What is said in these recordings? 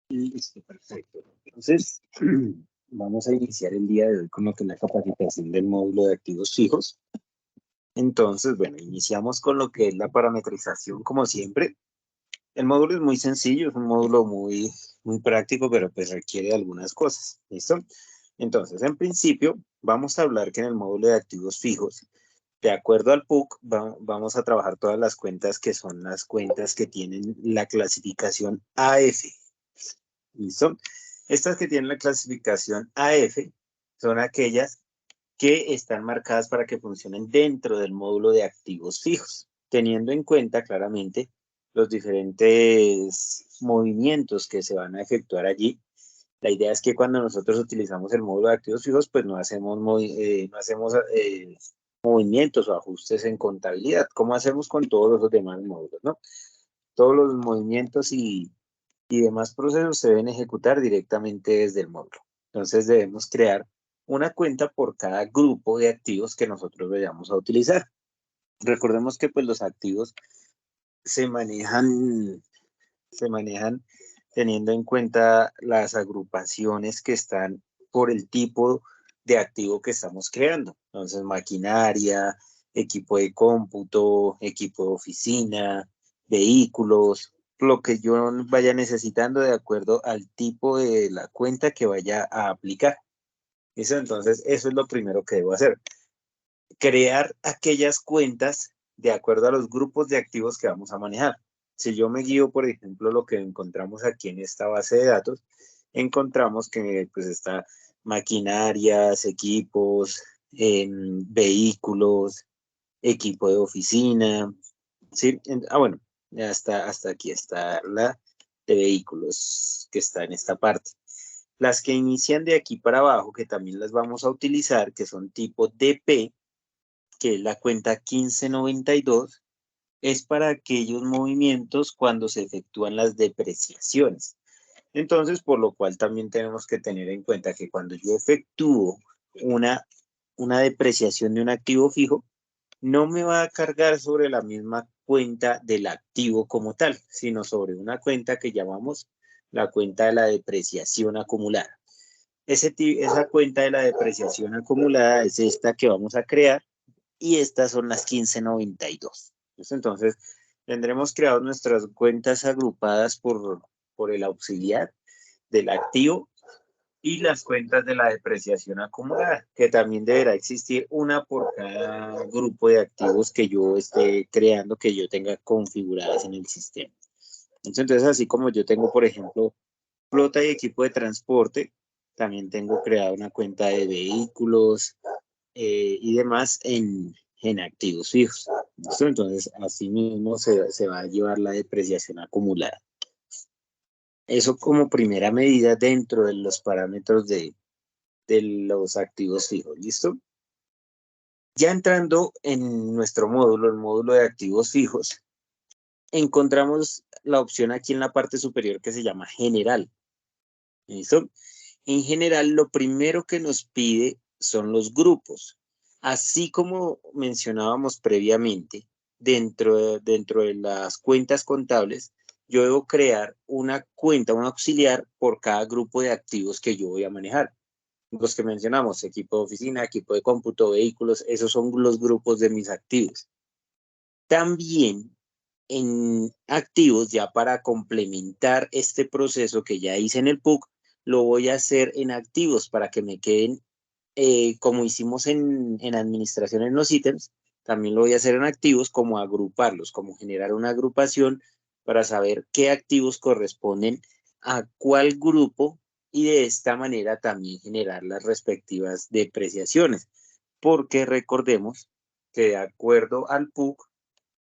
Listo, perfecto. Entonces, vamos a iniciar el día de hoy con lo que es la capacitación del módulo de activos fijos. Entonces, bueno, iniciamos con lo que es la parametrización, como siempre. El módulo es muy sencillo, es un módulo muy práctico, pero pues requiere algunas cosas. ¿Listo? Entonces, en principio, vamos a hablar que en el módulo de activos fijos, de acuerdo al PUC, vamos a trabajar todas las cuentas que son las cuentas que tienen la clasificación AF. ¿Listo? Estas que tienen la clasificación AF son aquellas que están marcadas para que funcionen dentro del módulo de activos fijos, teniendo en cuenta claramente los diferentes movimientos que se van a efectuar allí. La idea es que cuando nosotros utilizamos el módulo de activos fijos, pues no hacemos movimientos o ajustes en contabilidad, como hacemos con todos los demás módulos, ¿no? Todos los movimientos y demás procesos se deben ejecutar directamente desde el módulo. Entonces debemos crear una cuenta por cada grupo de activos que nosotros vayamos a utilizar. Recordemos que pues los activos se manejan teniendo en cuenta las agrupaciones que están por el tipo de activo que estamos creando. Entonces, maquinaria, equipo de cómputo, equipo de oficina, vehículos, lo que yo vaya necesitando de acuerdo al tipo de la cuenta que vaya a aplicar. ¿Listo? Entonces, eso es lo primero que debo hacer. Crear aquellas cuentas de acuerdo a los grupos de activos que vamos a manejar. Si yo me guío, por ejemplo, lo que encontramos aquí en esta base de datos, encontramos que pues está maquinarias, equipos, vehículos, equipo de oficina, ¿sí? Bueno, hasta aquí está la de vehículos que está en esta parte. Las que inician de aquí para abajo, que también las vamos a utilizar, que son tipo DP, que es la cuenta 1592, es para aquellos movimientos cuando se efectúan las depreciaciones. Entonces, por lo cual también tenemos que tener en cuenta que cuando yo efectúo una, una depreciación de un activo fijo, no me va a cargar sobre la misma cuenta del activo como tal, sino sobre una cuenta que llamamos la cuenta de la depreciación acumulada. Esa cuenta de la depreciación acumulada es esta que vamos a crear y estas son las 1592. Entonces, tendremos creado nuestras cuentas agrupadas por el auxiliar del activo y las cuentas de la depreciación acumulada, que también deberá existir una por cada grupo de activos que yo esté creando, que yo tenga configuradas en el sistema. Entonces, así como yo tengo, por ejemplo, flota y equipo de transporte, también tengo creada una cuenta de vehículos, y demás en activos fijos. ¿Listo? Entonces, así mismo se va a llevar la depreciación acumulada. Eso como primera medida dentro de los parámetros de los activos fijos. ¿Listo? Ya entrando en nuestro módulo, el módulo de activos fijos, encontramos la opción aquí en la parte superior que se llama general. ¿Listo? En general, lo primero que nos pide son los grupos. Así como mencionábamos previamente, dentro de las cuentas contables, yo debo crear una cuenta, un auxiliar por cada grupo de activos que yo voy a manejar. Los que mencionamos, equipo de oficina, equipo de cómputo, vehículos, esos son los grupos de mis activos. También en activos, ya para complementar este proceso que ya hice en el PUC, lo voy a hacer en activos para que me queden, como hicimos en administración en los ítems, también lo voy a hacer en activos, como agruparlos, como generar una agrupación para saber qué activos corresponden a cuál grupo y de esta manera también generar las respectivas depreciaciones. Porque recordemos que de acuerdo al PUC,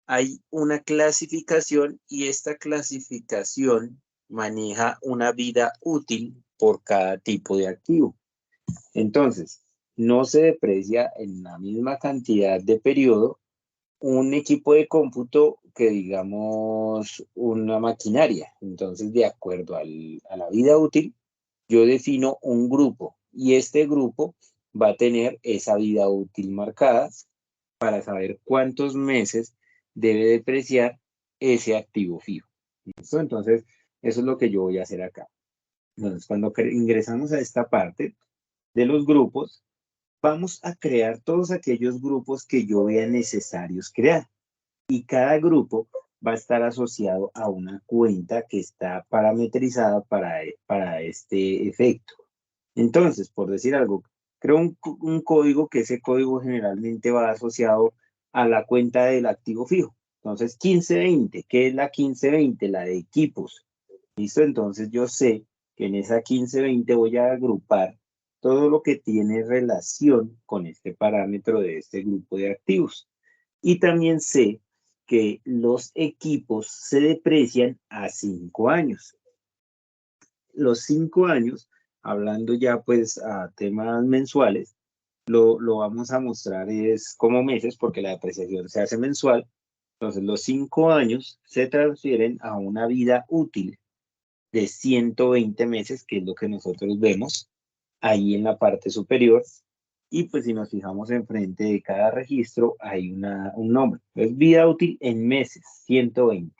hay una clasificación y esta clasificación maneja una vida útil por cada tipo de activo. Entonces, no se deprecia en la misma cantidad de periodo un equipo de cómputo que digamos una maquinaria. Entonces, de acuerdo a la vida útil, yo defino un grupo y este grupo va a tener esa vida útil marcada para saber cuántos meses debe depreciar ese activo fijo. ¿Listo? Entonces, eso es lo que yo voy a hacer acá. Entonces, cuando ingresamos a esta parte de los grupos, vamos a crear todos aquellos grupos que yo vea necesarios crear. Y cada grupo va a estar asociado a una cuenta que está parametrizada para este efecto. Entonces, por decir algo, creo un código que ese código generalmente va asociado a la cuenta del activo fijo. Entonces, 1520, ¿qué es la 1520? La de equipos. ¿Listo? Entonces yo sé que en esa 1520 voy a agrupar todo lo que tiene relación con este parámetro de este grupo de activos. Y también sé que los equipos se deprecian a 5 años. Los 5 años, hablando ya pues a temas mensuales, lo vamos a mostrar es como meses porque la depreciación se hace mensual. Entonces los 5 años se transfieren a una vida útil de 120 meses, que es lo que nosotros vemos ahí en la parte superior. Y pues si nos fijamos enfrente de cada registro hay un nombre. Es vida útil en meses, 120.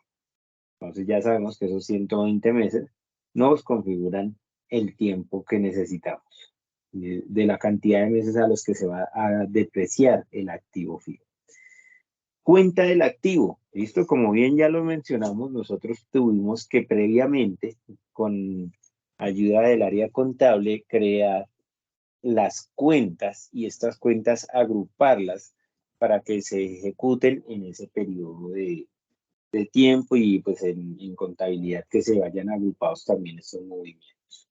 Entonces ya sabemos que esos 120 meses nos configuran el tiempo que necesitamos, de la cantidad de meses a los que se va a depreciar el activo fijo. Cuenta del activo. Listo, como bien ya lo mencionamos, nosotros tuvimos que previamente, con ayuda del área contable, crear las cuentas y estas cuentas agruparlas para que se ejecuten en ese periodo de tiempo y pues en contabilidad que se vayan agrupados también estos movimientos.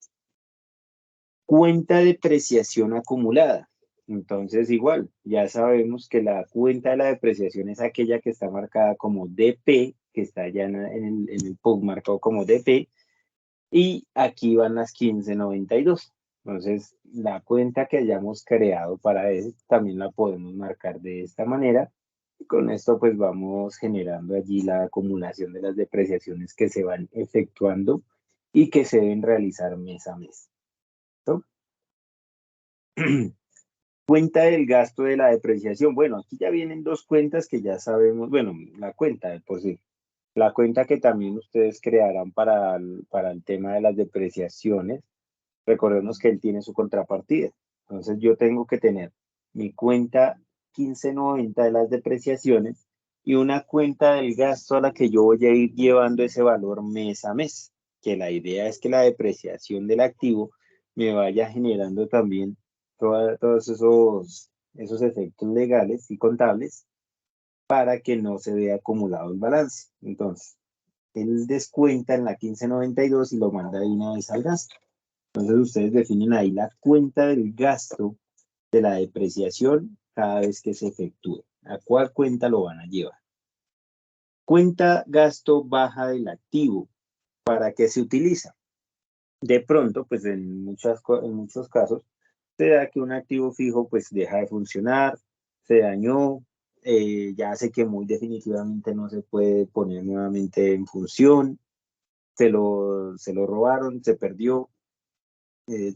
Cuenta de depreciación acumulada. Entonces, igual, ya sabemos que la cuenta de la depreciación es aquella que está marcada como DP, que está ya en el PUC marcado como DP, y aquí van las 1592. Entonces, la cuenta que hayamos creado para eso también la podemos marcar de esta manera. Y con esto, pues vamos generando allí la acumulación de las depreciaciones que se van efectuando y que se deben realizar mes a mes. ¿Listo? Cuenta del gasto de la depreciación. Bueno, aquí ya vienen dos cuentas que ya sabemos. Bueno, la cuenta de por sí. La cuenta que también ustedes crearán para el tema de las depreciaciones. Recordemos que él tiene su contrapartida. Entonces yo tengo que tener mi cuenta 1590 de las depreciaciones y una cuenta del gasto a la que yo voy a ir llevando ese valor mes a mes. Que la idea es que la depreciación del activo me vaya generando también todos esos efectos legales y contables para que no se vea acumulado el balance. Entonces, él descuenta en la 1592 y lo manda de una vez al gasto. Entonces ustedes definen ahí la cuenta del gasto de la depreciación cada vez que se efectúe. ¿A cuál cuenta lo van a llevar? Cuenta gasto baja del activo. ¿Para qué se utiliza? De pronto, pues en muchos casos, se da que un activo fijo pues deja de funcionar, se dañó, ya se quemó y definitivamente no se puede poner nuevamente en función, se lo robaron, se perdió,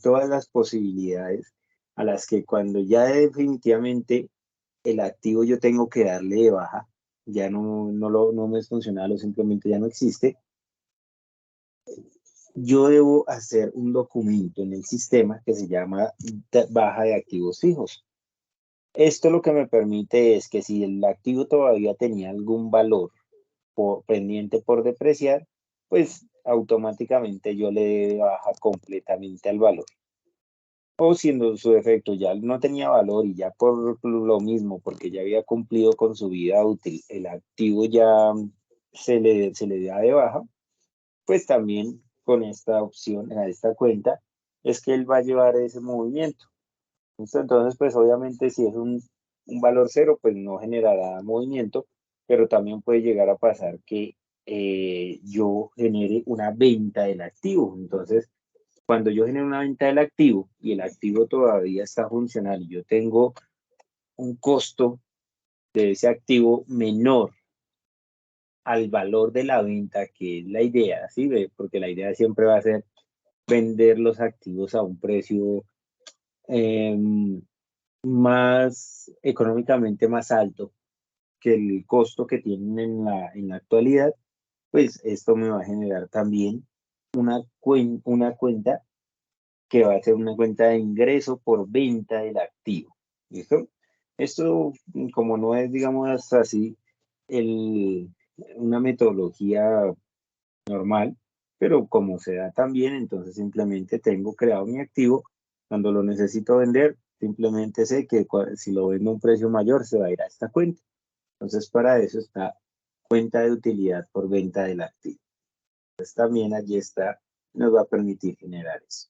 todas las posibilidades a las que cuando ya definitivamente el activo yo tengo que darle de baja, ya no me es funcional o simplemente ya no existe, yo debo hacer un documento en el sistema que se llama baja de activos fijos. Esto lo que me permite es que si el activo todavía tenía algún valor pendiente por depreciar, pues automáticamente yo le dé de baja completamente al valor. O siendo su defecto ya no tenía valor y ya por lo mismo, porque ya había cumplido con su vida útil, el activo ya se le da de baja, pues también con esta opción, a esta cuenta, es que él va a llevar ese movimiento. ¿Listo? Entonces, pues obviamente si es un valor cero, pues no generará movimiento, pero también puede llegar a pasar que yo genere una venta del activo. Entonces, cuando yo genero una venta del activo y el activo todavía está funcional y yo tengo un costo de ese activo menor al valor de la venta, que es la idea, ¿sí? Porque la idea siempre va a ser vender los activos a un precio eh, más económicamente más alto que el costo que tienen en la actualidad, pues esto me va a generar también una cuenta que va a ser una cuenta de ingreso por venta del activo. ¿Listo? Esto, como no es, digamos, así, una metodología normal, pero como se da también, entonces simplemente tengo creado mi activo. Cuando lo necesito vender, simplemente sé que si lo vendo a un precio mayor, se va a ir a esta cuenta. Entonces, para eso está cuenta de utilidad por venta del activo. Entonces, también allí está, nos va a permitir generar eso.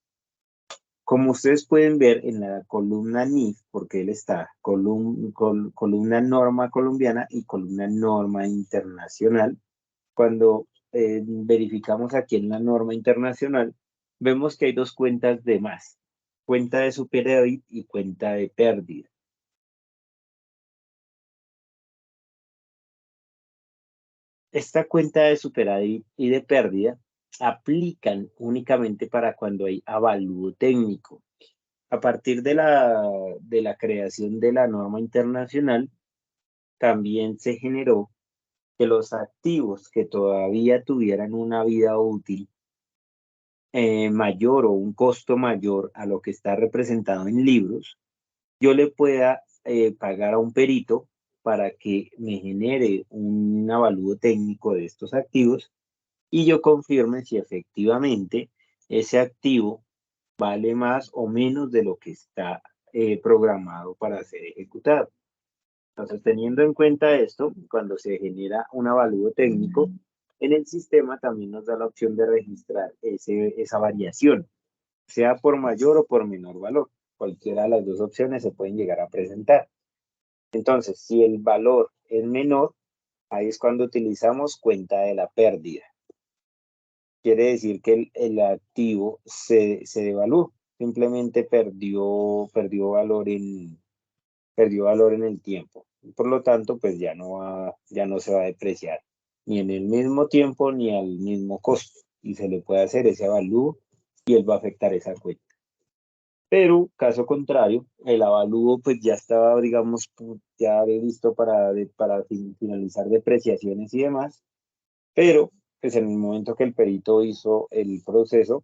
Como ustedes pueden ver en la columna NIF, porque él está columna norma colombiana y columna norma internacional, cuando verificamos aquí en la norma internacional, vemos que hay dos cuentas de más, cuenta de superávit y cuenta de pérdida. Esta cuenta de superávit y de pérdida aplican únicamente para cuando hay avalúo técnico. A partir de la creación de la norma internacional, también se generó que los activos que todavía tuvieran una vida útil mayor o un costo mayor a lo que está representado en libros, yo le pueda pagar a un perito para que me genere un avalúo técnico de estos activos y yo confirme si efectivamente ese activo vale más o menos de lo que está programado para ser ejecutado. Entonces, teniendo en cuenta esto, cuando se genera un avalúo técnico, en el sistema también nos da la opción de registrar esa variación, sea por mayor o por menor valor. Cualquiera de las dos opciones se pueden llegar a presentar. Entonces, si el valor es menor, ahí es cuando utilizamos cuenta de la pérdida. Quiere decir que el activo se devaluó, simplemente perdió valor en el tiempo. Por lo tanto, pues ya no se va a depreciar ni en el mismo tiempo ni al mismo costo. Y se le puede hacer ese avalúo y él va a afectar esa cuenta. Pero, caso contrario, el avalúo pues ya estaba, digamos, ya listo para finalizar depreciaciones y demás, pero pues en el momento que el perito hizo el proceso,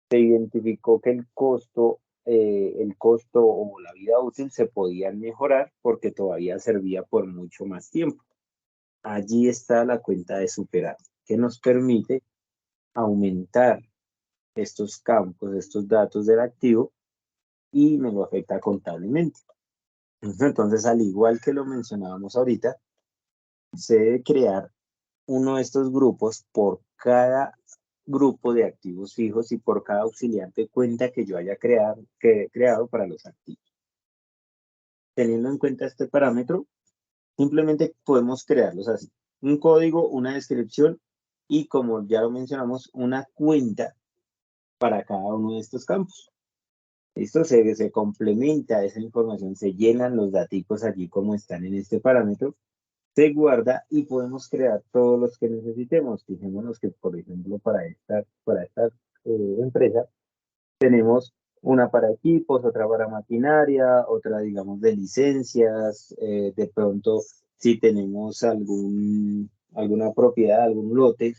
se identificó que el costo o la vida útil se podían mejorar porque todavía servía por mucho más tiempo. Allí está la cuenta de superávit, que nos permite aumentar estos campos, estos datos del activo y me lo afecta contablemente. Entonces, al igual que lo mencionábamos ahorita, se debe crear uno de estos grupos por cada grupo de activos fijos y por cada auxiliar de cuenta que yo haya creado para los activos. Teniendo en cuenta este parámetro, simplemente podemos crearlos así. Un código, una descripción y, como ya lo mencionamos, una cuenta para cada uno de estos campos. Esto se complementa esa información, se llenan los datos allí como están en este parámetro, se guarda y podemos crear todos los que necesitemos. Fijémonos que, por ejemplo, para esta empresa tenemos una para equipos, otra para maquinaria, otra, digamos, de licencias. De pronto, si tenemos alguna propiedad, algún lote,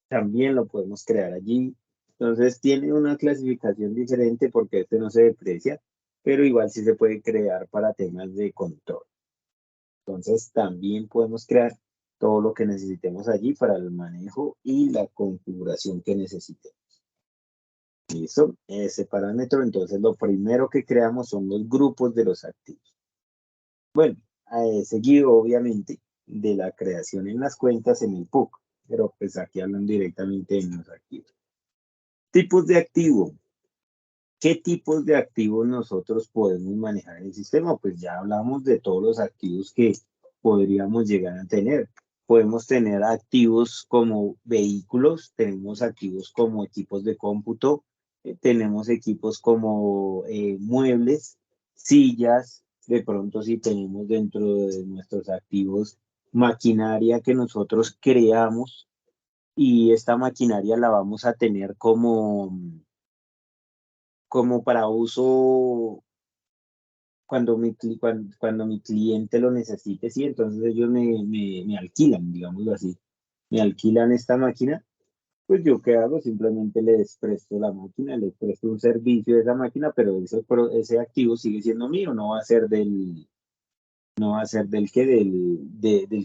también lo podemos crear allí. Entonces, tiene una clasificación diferente porque este no se deprecia, pero igual sí se puede crear para temas de control. Entonces, también podemos crear todo lo que necesitemos allí para el manejo y la configuración que necesitemos. ¿Listo? Ese parámetro, entonces lo primero que creamos son los grupos de los activos. Bueno, seguido obviamente de la creación en las cuentas en el PUC, pero pues aquí hablan directamente en los activos. Tipos de activo. ¿Qué tipos de activos nosotros podemos manejar en el sistema? Pues ya hablamos de todos los activos que podríamos llegar a tener. Podemos tener activos como vehículos, tenemos activos como equipos de cómputo, tenemos equipos como muebles, sillas, de pronto si tenemos dentro de nuestros activos maquinaria que nosotros creamos y esta maquinaria la vamos a tener como para uso cuando mi cliente lo necesite, sí, entonces ellos me alquilan, digámoslo así, me alquilan esta máquina Pues yo qué hago, simplemente le presto la máquina, le presto un servicio de esa máquina, pero ese activo sigue siendo mío, no va a ser no va a ser del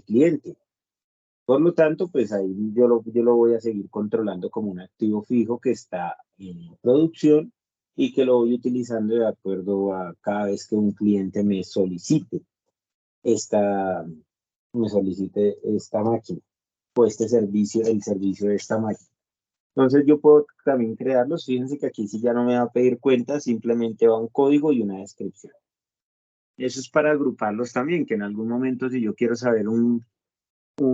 cliente. Por lo tanto, pues ahí yo lo voy a seguir controlando como un activo fijo que está en producción y que lo voy utilizando de acuerdo a cada vez que un cliente esta, me solicite esta máquina o este servicio, el servicio de esta máquina. Entonces yo puedo también crearlos. Fíjense que aquí sí ya no me va a pedir cuenta, simplemente va un código y una descripción. Eso es para agruparlos también, que en algún momento si yo quiero saber un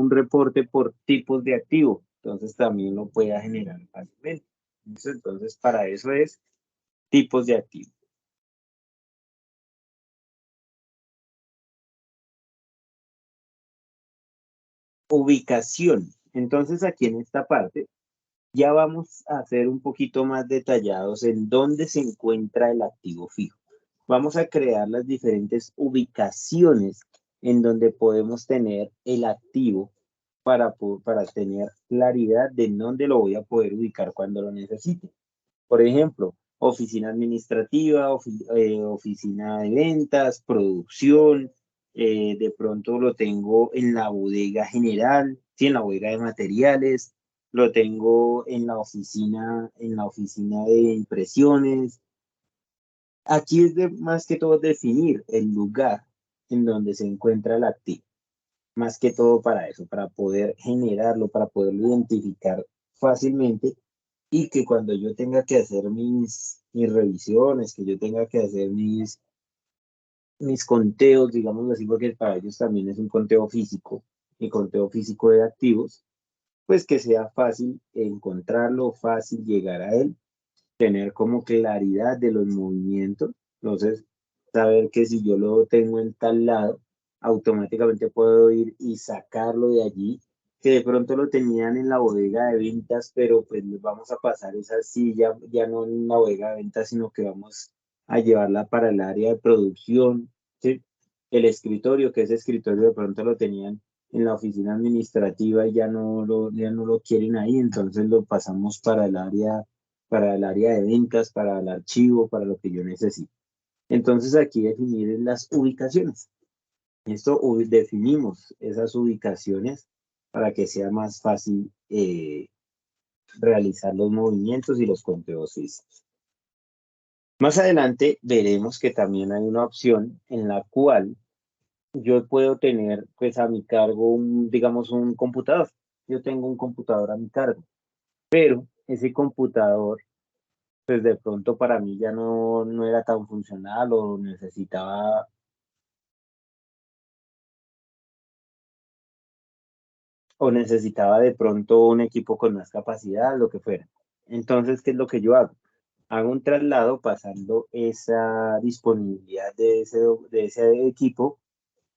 reporte por tipos de activo, entonces también lo pueda generar fácilmente. Entonces para eso es tipos de activo. Ubicación. Entonces aquí en esta parte ya vamos a ser un poquito más detallados en dónde se encuentra el activo fijo. Vamos a crear las diferentes ubicaciones en donde podemos tener el activo para tener claridad de dónde lo voy a poder ubicar cuando lo necesite. Por ejemplo, oficina administrativa, oficina de ventas, producción, de pronto lo tengo en la bodega general, sí, en la bodega de materiales, lo tengo en la oficina de impresiones. Aquí es más que todo definir el lugar en donde se encuentra el activo, más que todo para eso, para poder generarlo, para poderlo identificar fácilmente y que cuando yo tenga que hacer mis revisiones, que yo tenga que hacer mis conteos, digamos así, porque para ellos también es un conteo físico, mi conteo físico de activos, pues que sea fácil encontrarlo, fácil llegar a él, tener como claridad de los movimientos. Entonces, saber que si yo lo tengo en tal lado, automáticamente puedo ir y sacarlo de allí, que de pronto lo tenían en la bodega de ventas, pero pues les vamos a pasar esa silla ya no en la bodega de ventas, sino que vamos a llevarla para el área de producción, ¿sí? El escritorio, que ese escritorio de pronto lo tenían en la oficina administrativa y ya no lo quieren ahí, entonces lo pasamos para el área de ventas, para el archivo, para lo que yo necesito. Entonces aquí definir las ubicaciones. Definimos esas ubicaciones para que sea más fácil realizar los movimientos y los conteos físicos. Más adelante veremos que también hay una opción en la cual yo puedo tener pues a mi cargo digamos un computador. Yo tengo un computador a mi cargo, pero ese computador pues de pronto para mí ya no era tan funcional o necesitaba de pronto un equipo con más capacidad, lo que fuera. Entonces, ¿qué es lo que yo hago? Hago un traslado pasando esa disponibilidad de ese equipo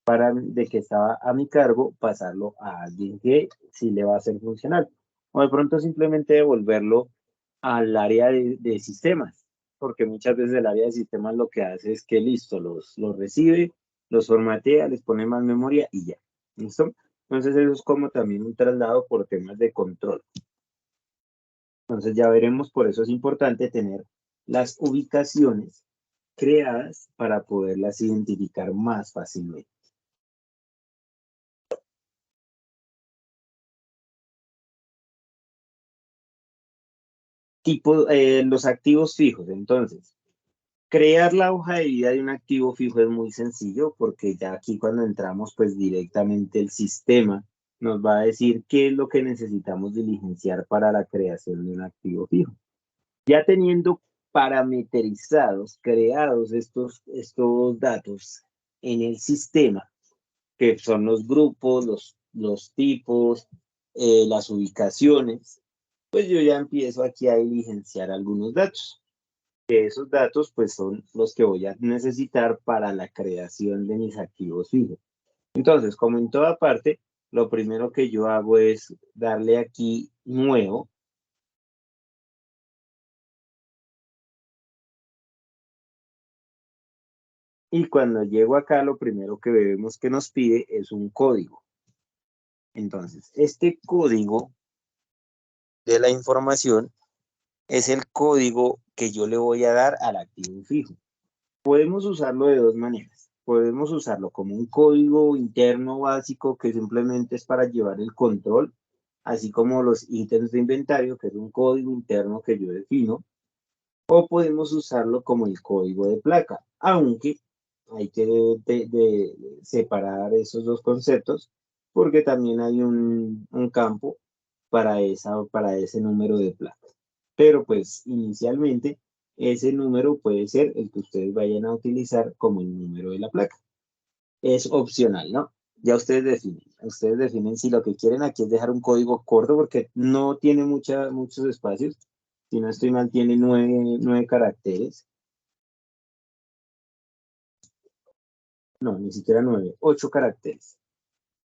de que estaba a mi cargo, pasarlo a alguien que sí le va a hacer funcional. O de pronto simplemente devolverlo al área de sistemas, porque muchas veces el área de sistemas lo que hace es que listo, los recibe, los formatea, les pone más memoria y ya. ¿Listo? Entonces eso es como también un traslado por temas de control. Entonces ya veremos, por eso es importante tener las ubicaciones creadas para poderlas identificar más fácilmente. Los activos fijos. Entonces, crear la hoja de vida de un activo fijo es muy sencillo porque ya aquí cuando entramos, pues directamente el sistema nos va a decir qué es lo que necesitamos diligenciar para la creación de un activo fijo. Ya teniendo parametrizados, creados estos datos en el sistema, que son los grupos, los tipos, las ubicaciones, pues yo ya empiezo aquí a diligenciar algunos datos. Que esos datos pues son los que voy a necesitar para la creación de mis activos fijos. Entonces, como en toda parte, lo primero que yo hago es darle aquí nuevo y cuando llego acá lo primero que vemos que nos pide es un código. Entonces, este código de la información es el código que yo le voy a dar al activo fijo. Podemos usarlo de dos maneras. Podemos usarlo como un código interno básico que simplemente es para llevar el control, así como los ítems de inventario, que es un código interno que yo defino, o podemos usarlo como el código de placa, aunque hay que separar esos dos conceptos porque también hay un campo para ese número de placa. Pero pues inicialmente ese número puede ser el que ustedes vayan a utilizar como el número de la placa. Es opcional, ¿no? Ya ustedes definen si lo que quieren aquí es dejar un código corto porque no tiene muchos espacios. Si no estoy mal, tiene nueve caracteres. No, ni siquiera 9, 8 caracteres.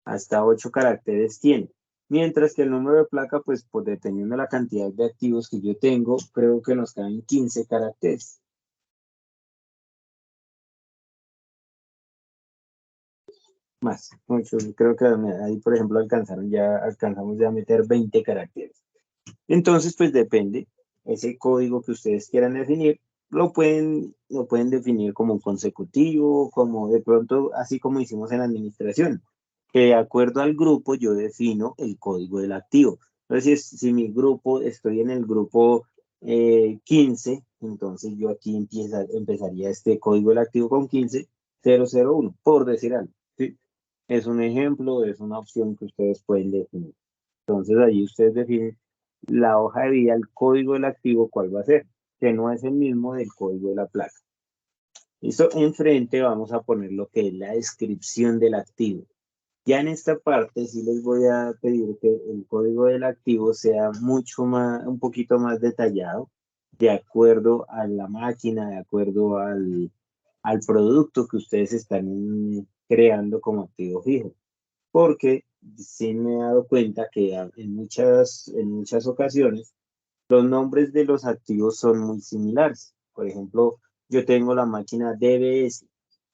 Hasta 8 caracteres tiene. Mientras que el número de placa, pues dependiendo de la cantidad de activos que yo tengo, creo que nos caben 15 caracteres. Más, muchos. Creo que ahí, por ejemplo, alcanzamos ya a meter 20 caracteres. Entonces, pues depende. Ese código que ustedes quieran definir, lo pueden definir como consecutivo, como de pronto, así como hicimos en administración, que de acuerdo al grupo yo defino el código del activo. Entonces, si mi grupo, estoy en el grupo 15, entonces yo aquí empezaría este código del activo con 15.001, por decir algo. ¿Sí? Es un ejemplo, es una opción que ustedes pueden definir. Entonces, ahí ustedes definen la hoja de vida, el código del activo, ¿cuál va a ser? Que no es el mismo del código de la placa. Listo, enfrente vamos a poner lo que es la descripción del activo. Ya en esta parte sí les voy a pedir que el código del activo sea mucho más, un poquito más detallado, de acuerdo a la máquina, de acuerdo al producto que ustedes están creando como activo fijo. Porque sí me he dado cuenta que en muchas ocasiones los nombres de los activos son muy similares. Por ejemplo, yo tengo la máquina DBS,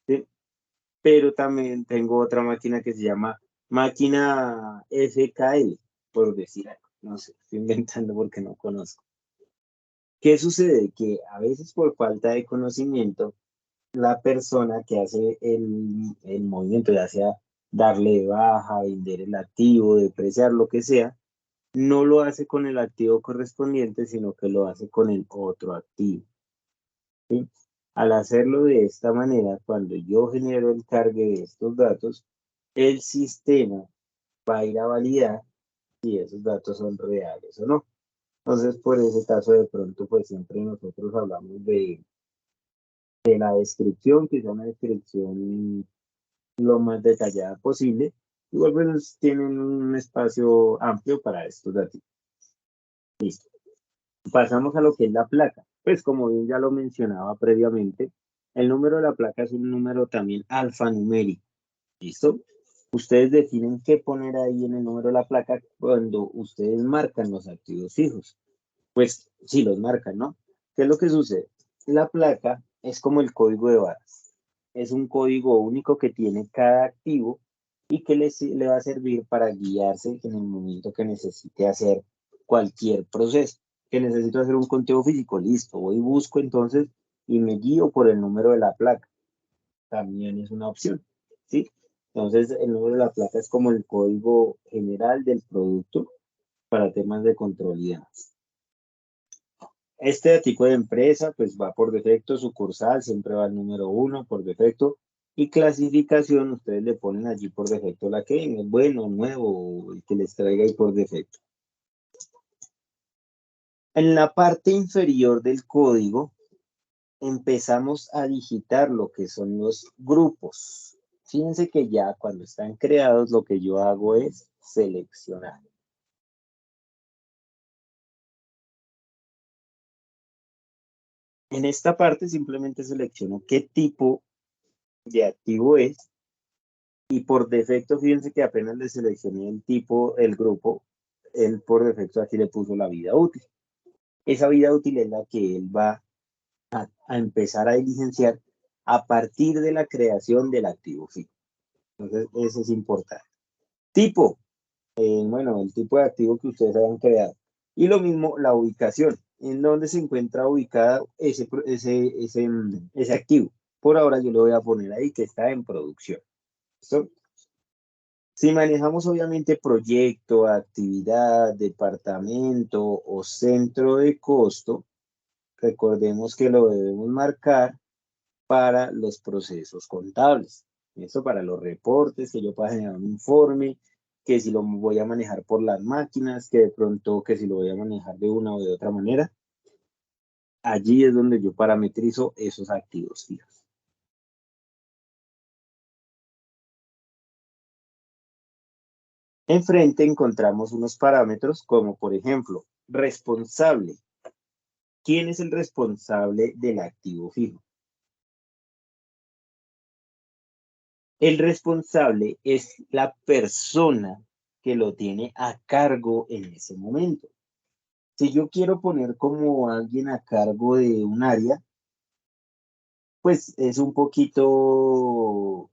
¿sí? Pero también tengo otra máquina que se llama máquina FKL, por decir algo. No sé, estoy inventando porque no conozco. ¿Qué sucede? Que a veces por falta de conocimiento, la persona que hace el movimiento, ya sea darle de baja, vender el activo, depreciar, lo que sea, no lo hace con el activo correspondiente, sino que lo hace con el otro activo. ¿Sí? Al hacerlo de esta manera, cuando yo genero el cargue de estos datos, el sistema va a ir a validar si esos datos son reales o no. Entonces, por ese caso, de pronto, pues siempre nosotros hablamos de la descripción, que sea una descripción lo más detallada posible. Igual, pues tienen un espacio amplio para estos datos. Listo. Pasamos a lo que es la placa. Pues como bien ya lo mencionaba previamente, el número de la placa es un número también alfanumérico. ¿Listo? Ustedes definen qué poner ahí en el número de la placa cuando ustedes marcan los activos fijos. Pues sí, los marcan, ¿no? ¿Qué es lo que sucede? La placa es como el código de barras. Es un código único que tiene cada activo y que le va a servir para guiarse en el momento que necesite hacer cualquier proceso. Que necesito hacer un conteo físico, listo. Voy y busco entonces y me guío por el número de la placa. También es una opción, ¿sí? Entonces, el número de la placa es como el código general del producto para temas de control y demás. Este artículo de empresa, pues va por defecto, sucursal, siempre va el número 1 por defecto. Y clasificación, ustedes le ponen allí por defecto la que es bueno, nuevo, el que les traiga ahí por defecto. En la parte inferior del código, empezamos a digitar lo que son los grupos. Fíjense que ya cuando están creados, lo que yo hago es seleccionar. En esta parte simplemente selecciono qué tipo de activo es y por defecto, fíjense que apenas le seleccioné el tipo, el grupo, él por defecto aquí le puso la vida útil. Esa vida útil es la que él va a empezar a diligenciar a partir de la creación del activo fijo. Entonces, eso es importante. Tipo, bueno, el tipo de activo que ustedes hayan creado. Y lo mismo la ubicación, en donde se encuentra ubicada ese activo. Por ahora yo le voy a poner ahí que está en producción. ¿Listo? Si manejamos obviamente proyecto, actividad, departamento o centro de costo, recordemos que lo debemos marcar para los procesos contables. Esto para los reportes, que yo pueda generar un informe, que si lo voy a manejar por las máquinas, que de pronto que si lo voy a manejar de una o de otra manera. Allí es donde yo parametrizo esos activos fijos. Enfrente encontramos unos parámetros como por ejemplo, responsable. ¿Quién es el responsable del activo fijo? El responsable es la persona que lo tiene a cargo en ese momento. Si yo quiero poner como alguien a cargo de un área, pues es un poquito,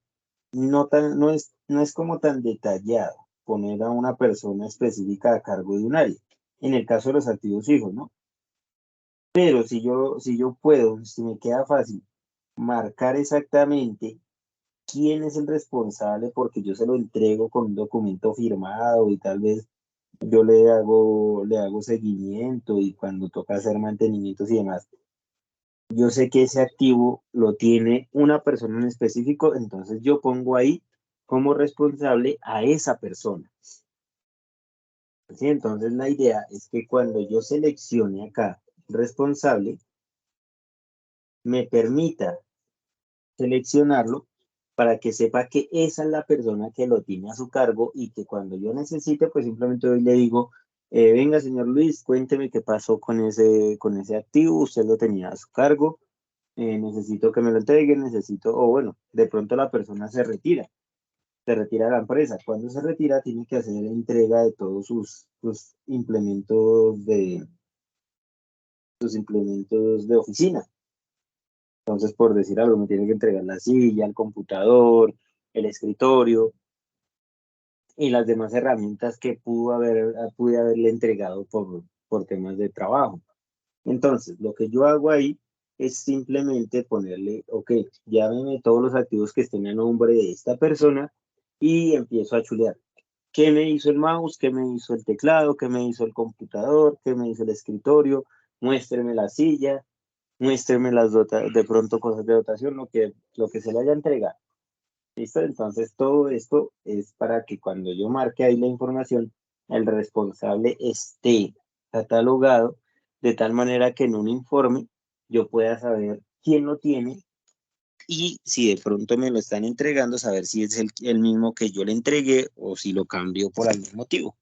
no es como tan detallado poner a una persona específica a cargo de un área, en el caso de los activos fijos, ¿no? Pero si yo puedo, si me queda fácil, marcar exactamente quién es el responsable porque yo se lo entrego con un documento firmado y tal vez yo le hago seguimiento y cuando toca hacer mantenimientos y demás, yo sé que ese activo lo tiene una persona en específico, entonces yo pongo ahí como responsable a esa persona. ¿Sí? Entonces la idea es que cuando yo seleccione acá responsable, me permita seleccionarlo para que sepa que esa es la persona que lo tiene a su cargo y que cuando yo necesite, pues simplemente hoy le digo, venga, señor Luis, cuénteme qué pasó con ese activo, usted lo tenía a su cargo, necesito que me lo entreguen, necesito, o bueno, de pronto la persona se retira de la empresa. Cuando se retira, tiene que hacer entrega de todos sus sus implementos de oficina. Entonces, por decir algo, me tiene que entregar la silla, el computador, el escritorio y las demás herramientas que pude haberle entregado por temas de trabajo. Entonces, lo que yo hago ahí es simplemente ponerle, ok, llámeme todos los activos que estén a nombre de esta persona y empiezo a chulear. ¿Qué me hizo el mouse? ¿Qué me hizo el teclado? ¿Qué me hizo el computador? ¿Qué me hizo el escritorio? Muéstreme la silla, muéstreme de pronto cosas de dotación, lo que se le haya entregado. ¿Listo? Entonces todo esto es para que cuando yo marque ahí la información, el responsable esté catalogado de tal manera que en un informe yo pueda saber quién lo tiene y si de pronto me lo están entregando, saber si es el mismo que yo le entregué o si lo cambio por algún motivo.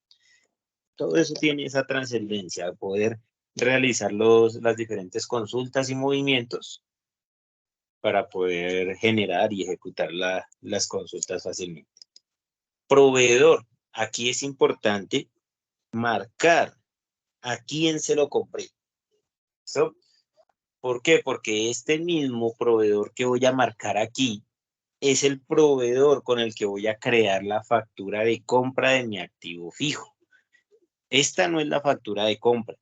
Todo eso tiene esa trascendencia, poder realizar las diferentes consultas y movimientos para poder generar y ejecutar las consultas fácilmente. Proveedor, aquí es importante marcar a quién se lo compré. ¿So? ¿Por qué? Porque este mismo proveedor que voy a marcar aquí es el proveedor con el que voy a crear la factura de compra de mi activo fijo. Esta no es la factura de compra.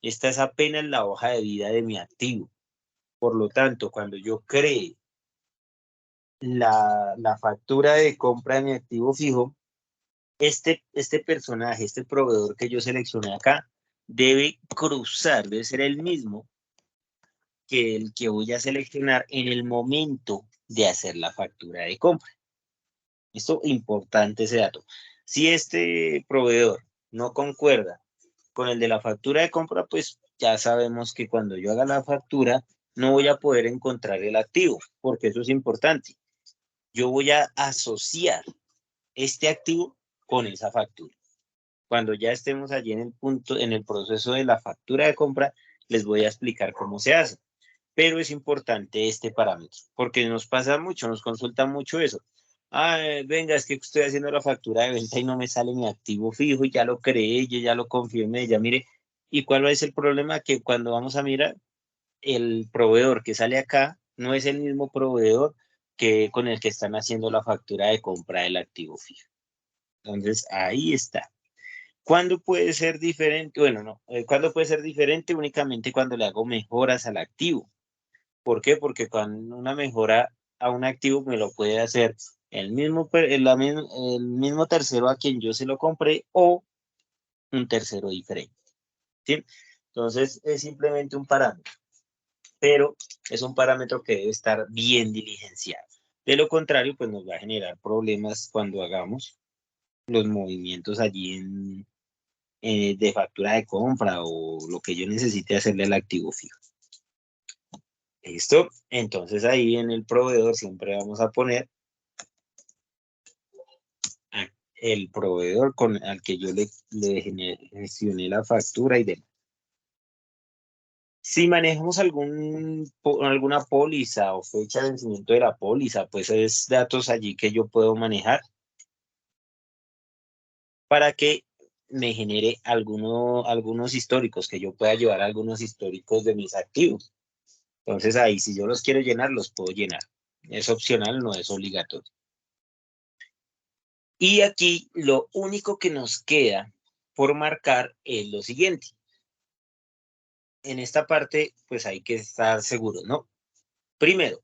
Esta es apenas la hoja de vida de mi activo. Por lo tanto, cuando yo cree la factura de compra de mi activo fijo, este personaje, este proveedor que yo seleccioné acá, debe ser el mismo que el que voy a seleccionar en el momento de hacer la factura de compra. Esto importante ese dato. Si este proveedor no concuerda con el de la factura de compra, pues ya sabemos que cuando yo haga la factura no voy a poder encontrar el activo, porque eso es importante. Yo voy a asociar este activo con esa factura. Cuando ya estemos allí en el punto, en el proceso de la factura de compra, les voy a explicar cómo se hace. Pero es importante este parámetro, porque nos pasa mucho, nos consulta mucho eso. Ah, venga, es que estoy haciendo la factura de venta y no me sale mi activo fijo y ya lo creé, yo ya lo confirmé, ya mire. ¿Y cuál es el problema? Que cuando vamos a mirar, el proveedor que sale acá no es el mismo proveedor que con el que están haciendo la factura de compra del activo fijo. Entonces, ahí está. ¿Cuándo puede ser diferente? Bueno, no. ¿Cuándo puede ser diferente? Únicamente cuando le hago mejoras al activo. ¿Por qué? Porque cuando una mejora a un activo me lo puede hacer el mismo tercero a quien yo se lo compré o un tercero diferente. ¿Sí? Entonces es simplemente un parámetro, pero es un parámetro que debe estar bien diligenciado. De lo contrario, pues nos va a generar problemas cuando hagamos los movimientos allí de factura de compra o lo que yo necesite hacerle al activo fijo. ¿Listo? Entonces ahí en el proveedor siempre vamos a poner el proveedor al que yo le gestioné la factura y demás. Si manejamos alguna póliza o fecha de vencimiento de la póliza, pues es datos allí que yo puedo manejar para que me genere algunos históricos, que yo pueda llevar algunos históricos de mis activos. Entonces ahí, si yo los quiero llenar, los puedo llenar. Es opcional, no es obligatorio. Y aquí lo único que nos queda por marcar es lo siguiente. En esta parte, pues hay que estar seguro, ¿no? Primero,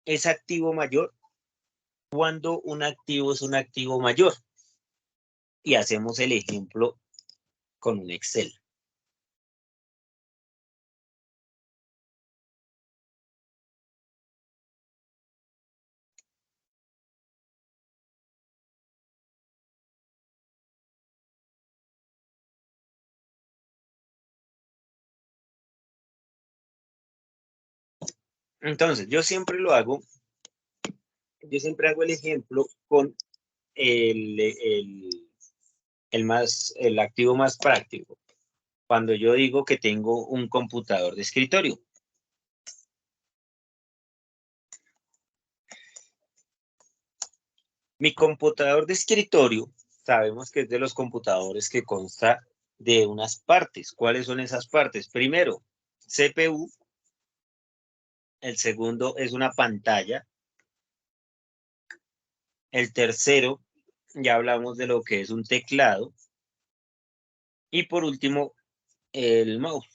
¿es activo mayor? Cuando un activo es un activo mayor. Y hacemos el ejemplo con un Excel. Entonces, yo siempre hago el ejemplo con el activo más práctico. Cuando yo digo que tengo un computador de escritorio. Mi computador de escritorio, sabemos que es de los computadores que consta de unas partes. ¿Cuáles son esas partes? Primero, CPU. El segundo es una pantalla. El tercero, ya hablamos de lo que es un teclado. Y por último, el mouse.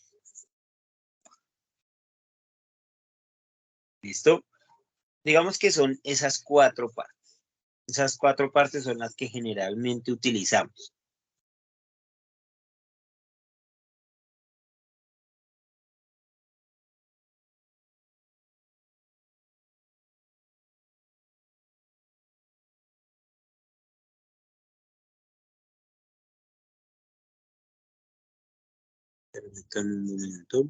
¿Listo? Digamos que son esas cuatro partes. Esas cuatro partes son las que generalmente utilizamos. Permítanme un momento.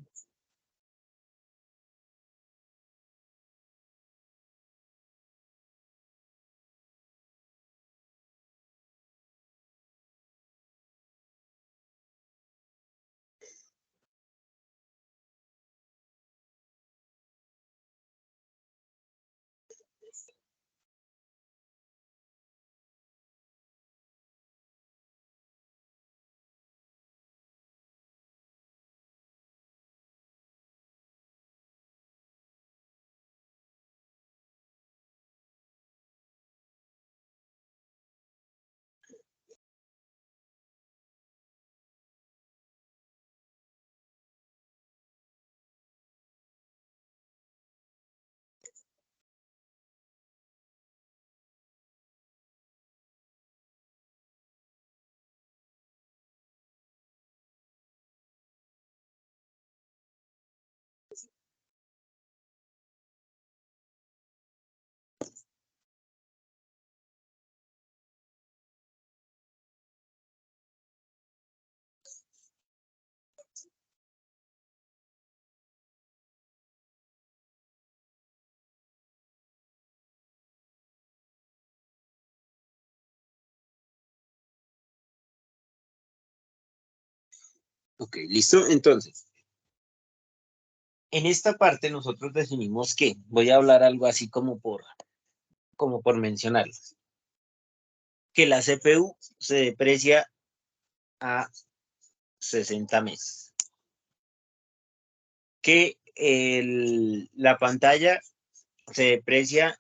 Ok, listo. Entonces, en esta parte nosotros definimos que, voy a hablar algo así como por mencionarles, que la CPU se deprecia a 60 meses. Que la pantalla se deprecia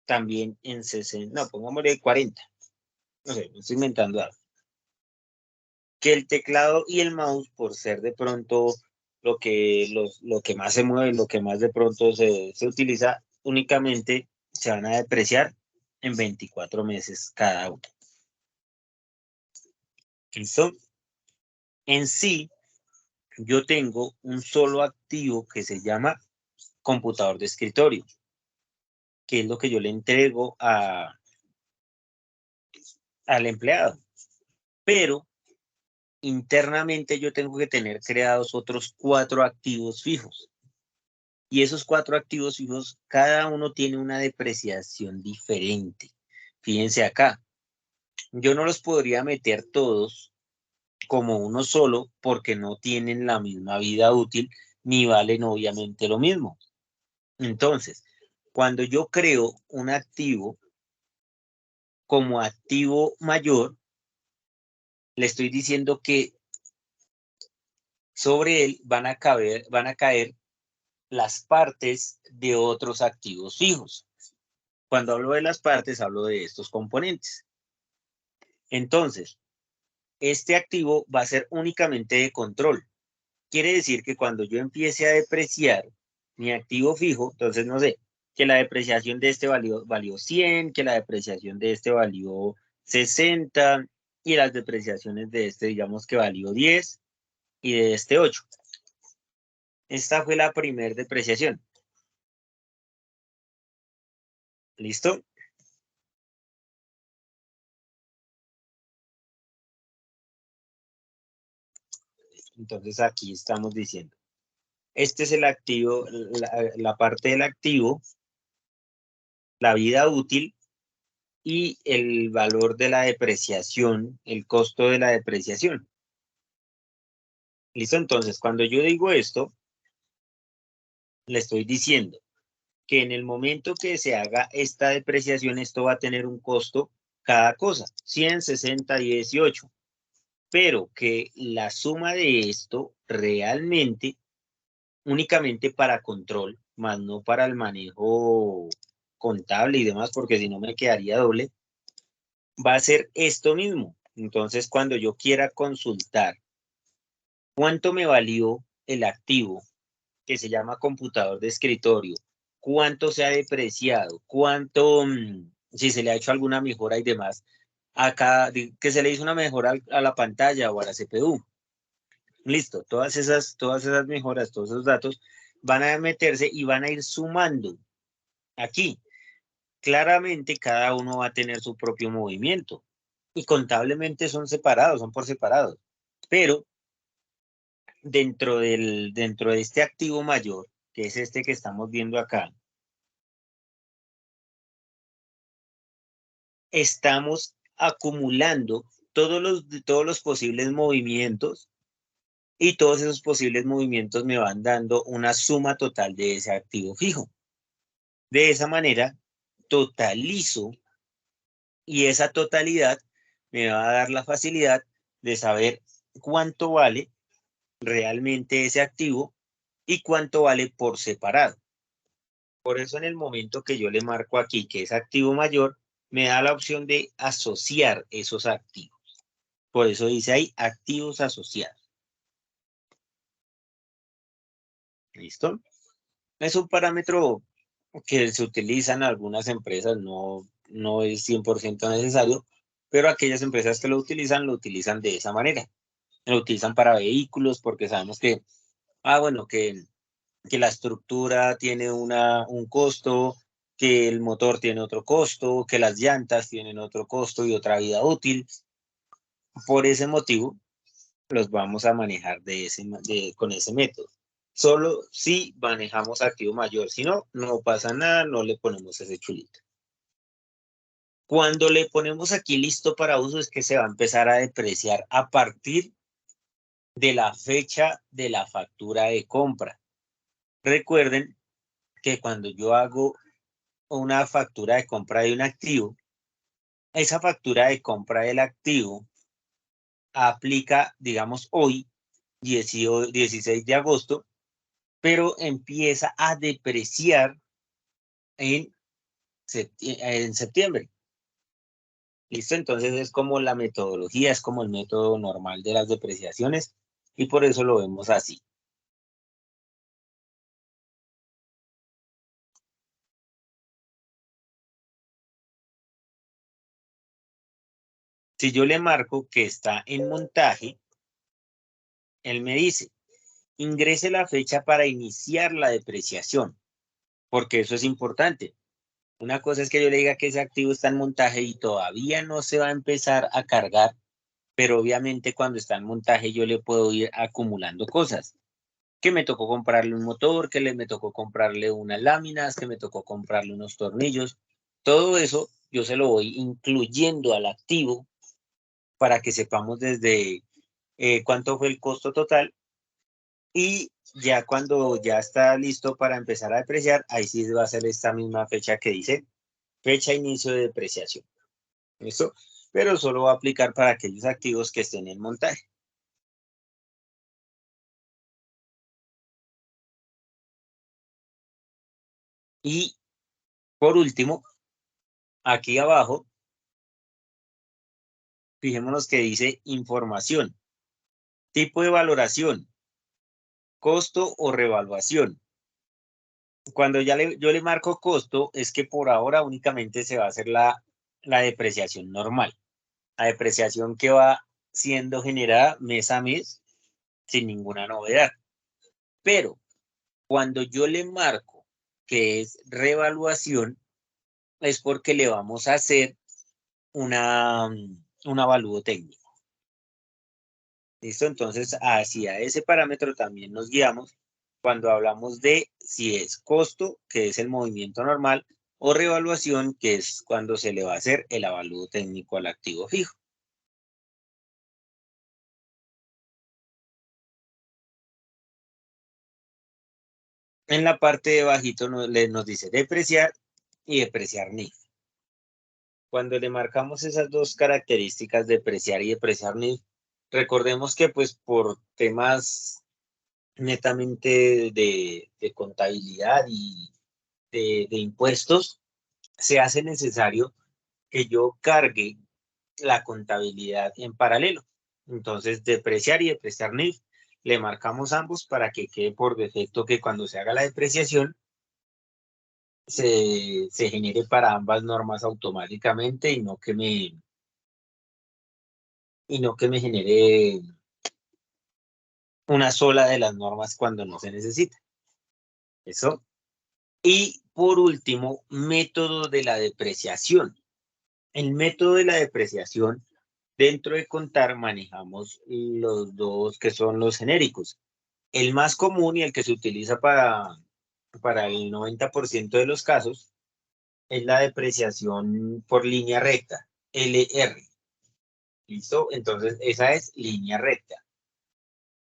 también en 60, no, pongámosle 40. No sé, me estoy inventando algo. que el teclado y el mouse, por ser de pronto lo que más se mueve, lo que más de pronto se utiliza, únicamente se van a depreciar en 24 meses cada uno. ¿Listo? En sí, yo tengo un solo activo que se llama computador de escritorio, que es lo que yo le entrego al empleado. Pero internamente yo tengo que tener creados otros 4 activos fijos. Y esos 4 activos fijos, cada uno tiene una depreciación diferente. Fíjense acá, yo no los podría meter todos como uno solo porque no tienen la misma vida útil ni valen obviamente lo mismo. Entonces, cuando yo creo un activo como activo mayor, le estoy diciendo que sobre él van a caer las partes de otros activos fijos. Cuando hablo de las partes, hablo de estos componentes. Entonces, este activo va a ser únicamente de control. Quiere decir que cuando yo empiece a depreciar mi activo fijo, entonces no sé, que la depreciación de este valió 100, que la depreciación de este valió 60 y las depreciaciones de este digamos que valió 10 y de este 8. Esta fue la primera depreciación. ¿Listo? Entonces aquí estamos diciendo, este es el activo, la parte del activo, la vida útil y el valor de la depreciación, el costo de la depreciación. ¿Listo? Entonces, cuando yo digo esto, le estoy diciendo que en el momento que se haga esta depreciación, esto va a tener un costo cada cosa, 100, 60, 18. Pero que la suma de esto realmente, únicamente para control, más no para el manejo contable y demás, porque si no me quedaría doble, va a ser esto mismo. Entonces, cuando yo quiera consultar cuánto me valió el activo que se llama computador de escritorio, cuánto se ha depreciado, cuánto, si se le ha hecho alguna mejora y demás, acá que se le hizo una mejora a la pantalla o a la CPU. Listo, todas esas mejoras, todos esos datos van a meterse y van a ir sumando aquí. Claramente cada uno va a tener su propio movimiento y contablemente son separados, son por separados, pero dentro de este activo mayor, que es este que estamos viendo acá, estamos acumulando todos los posibles movimientos y todos esos posibles movimientos me van dando una suma total de ese activo fijo. De esa manera, totalizo y esa totalidad me va a dar la facilidad de saber cuánto vale realmente ese activo y cuánto vale por separado. Por eso en el momento que yo le marco aquí que es activo mayor, me da la opción de asociar esos activos. Por eso dice ahí activos asociados. ¿Listo? Es un parámetro que se utiliza en algunas empresas, no es 100% necesario, pero aquellas empresas que lo utilizan de esa manera. Lo utilizan para vehículos porque sabemos que, bueno, que la estructura tiene un costo, que el motor tiene otro costo, que las llantas tienen otro costo y otra vida útil. Por ese motivo, los vamos a manejar con ese método. Solo si manejamos activo mayor, si no, no pasa nada, no le ponemos ese chulito. Cuando le ponemos aquí listo para uso es que se va a empezar a depreciar a partir de la fecha de la factura de compra. Recuerden que cuando yo hago una factura de compra de un activo, esa factura de compra del activo aplica, digamos, hoy, 16 de agosto, pero empieza a depreciar en septiembre. ¿Listo? Entonces es como la metodología, es como el método normal de las depreciaciones y por eso lo vemos así. Si yo le marco que está en montaje, él me dice, ingrese la fecha para iniciar la depreciación, porque eso es importante. Una cosa es que yo le diga que ese activo está en montaje y todavía no se va a empezar a cargar, pero obviamente cuando está en montaje yo le puedo ir acumulando cosas. Que me tocó comprarle un motor, que me tocó comprarle unas láminas, que me tocó comprarle unos tornillos. Todo eso yo se lo voy incluyendo al activo para que sepamos desde cuánto fue el costo total y ya cuando ya está listo para empezar a depreciar, ahí sí va a ser esta misma fecha que dice fecha inicio de depreciación. ¿Listo? Pero solo va a aplicar para aquellos activos que estén en montaje. Y por último, aquí abajo, fijémonos que dice información, tipo de valoración, costo o revaluación. Cuando yo le marco costo, es que por ahora únicamente se va a hacer la depreciación normal. La depreciación que va siendo generada mes a mes sin ninguna novedad. Pero cuando yo le marco que es revaluación, es porque le vamos a hacer un avalúo técnico. ¿Listo? Entonces, hacia ese parámetro también nos guiamos cuando hablamos de si es costo, que es el movimiento normal, o revaluación, que es cuando se le va a hacer el avalúo técnico al activo fijo. En la parte de bajito nos dice depreciar y depreciar NIF. Cuando le marcamos esas dos características, depreciar y depreciar NIF, recordemos que pues por temas netamente de contabilidad y de impuestos, se hace necesario que yo cargue la contabilidad en paralelo. Entonces, depreciar y depreciar NIF, le marcamos ambos para que quede por defecto que cuando se haga la depreciación, se genere para ambas normas automáticamente y no que me genere una sola de las normas cuando no se necesita. Eso. Y por último, método de la depreciación. El método de la depreciación, dentro de Contar manejamos los dos que son los genéricos. El más común y el que se utiliza para el 90% de los casos es la depreciación por línea recta, LR. ¿Listo? Entonces, esa es línea recta,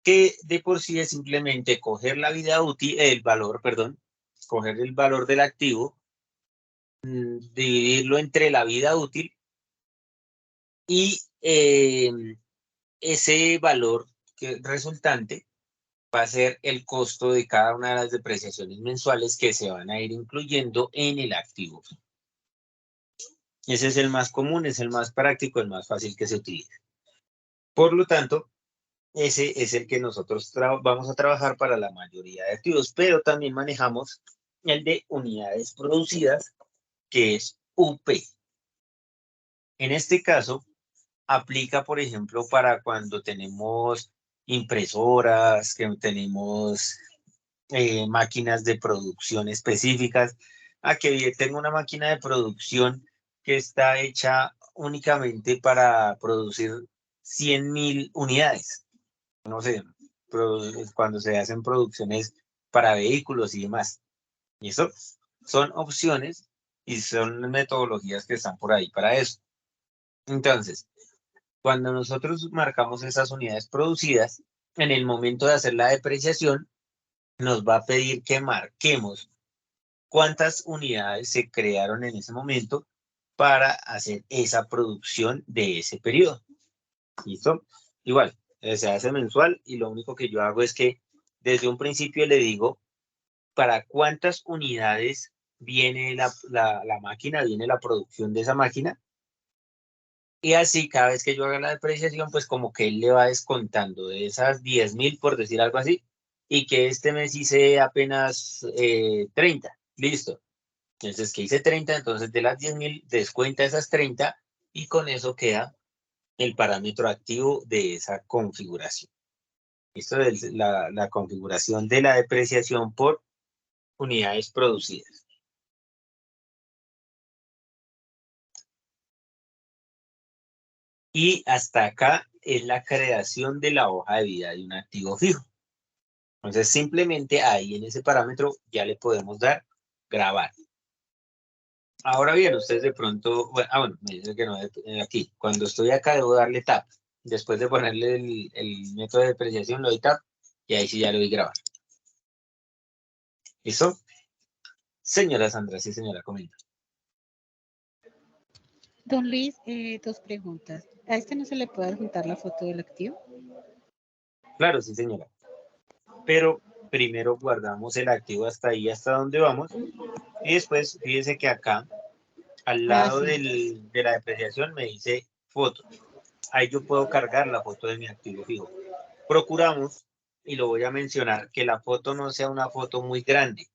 que de por sí es simplemente coger la vida útil, el valor, perdón, coger el valor del activo, dividirlo entre la vida útil y ese valor resultante va a ser el costo de cada una de las depreciaciones mensuales que se van a ir incluyendo en el activo. Ese es el más común, es el más práctico, el más fácil que se utiliza. Por lo tanto, ese es el que nosotros vamos a trabajar para la mayoría de activos, pero también manejamos el de unidades producidas, que es UP. En este caso, aplica, por ejemplo, para cuando tenemos impresoras, que tenemos máquinas de producción específicas. A que tengo una máquina de producción que está hecha únicamente para producir 100.000 unidades. No sé, cuando se hacen producciones para vehículos y demás. Y eso son opciones y son metodologías que están por ahí para eso. Entonces, cuando nosotros marcamos esas unidades producidas, en el momento de hacer la depreciación, nos va a pedir que marquemos cuántas unidades se crearon en ese momento para hacer esa producción de ese periodo. ¿Listo? Igual, se hace mensual y lo único que yo hago es que desde un principio le digo para cuántas unidades viene la máquina, viene la producción de esa máquina Y así cada vez que yo haga la depreciación, pues como que él le va descontando de esas 10.000, por decir algo así, y que este mes hice apenas 30, listo. Entonces que hice 30, entonces de las 10.000 descuenta esas 30 y con eso queda el parámetro activo de esa configuración. Esto es la configuración de la depreciación por unidades producidas. Y hasta acá es la creación de la hoja de vida de un activo fijo. Entonces simplemente ahí en ese parámetro ya le podemos dar grabar. Ahora bien, ustedes de pronto, bueno, me dice que no, aquí, cuando estoy acá debo darle tab. Después de ponerle el método de depreciación, lo doy tab y ahí sí ya lo doy grabar. ¿Listo? Señora Sandra, sí señora, comenta. Don Luis, dos preguntas. ¿A este no se le puede adjuntar la foto del activo? Claro, sí señora. Pero primero guardamos el activo hasta ahí, hasta donde vamos. Y después, fíjense que acá, al lado Sí. de la depreciación, me dice foto. Ahí yo puedo cargar la foto de mi activo fijo. Procuramos, y lo voy a mencionar, que la foto no sea una foto muy grande.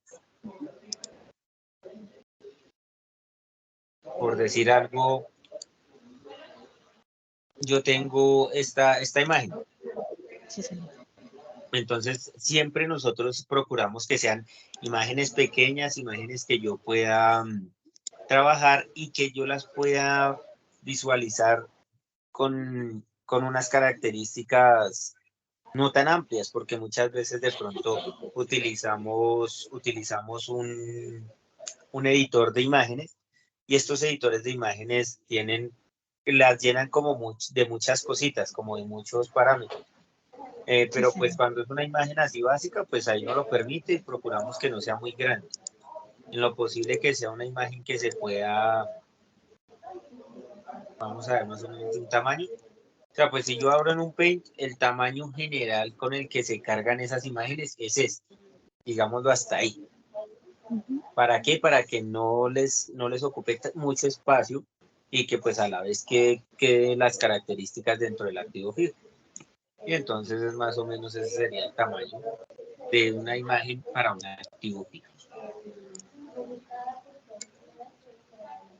Por decir algo, yo tengo esta imagen. Sí, señor. Entonces, siempre nosotros procuramos que sean imágenes pequeñas, imágenes que yo pueda trabajar y que yo las pueda visualizar con unas características no tan amplias, porque muchas veces de pronto utilizamos un editor de imágenes y estos editores de imágenes las llenan como de muchas cositas, como de muchos parámetros. Sí, Pero pues señor. cuando es una imagen así básica, pues ahí no lo permite y procuramos que no sea muy grande. En lo posible que sea una imagen que se pueda, vamos a ver más o menos de un tamaño. O sea, pues si yo abro en un Paint, el tamaño general con el que se cargan esas imágenes es este, digámoslo hasta ahí. ¿Para qué? Para que no les ocupe mucho espacio y que pues a la vez quede las características dentro del activo fijo. Y entonces es más o menos ese sería el tamaño de una imagen para un activo fijo.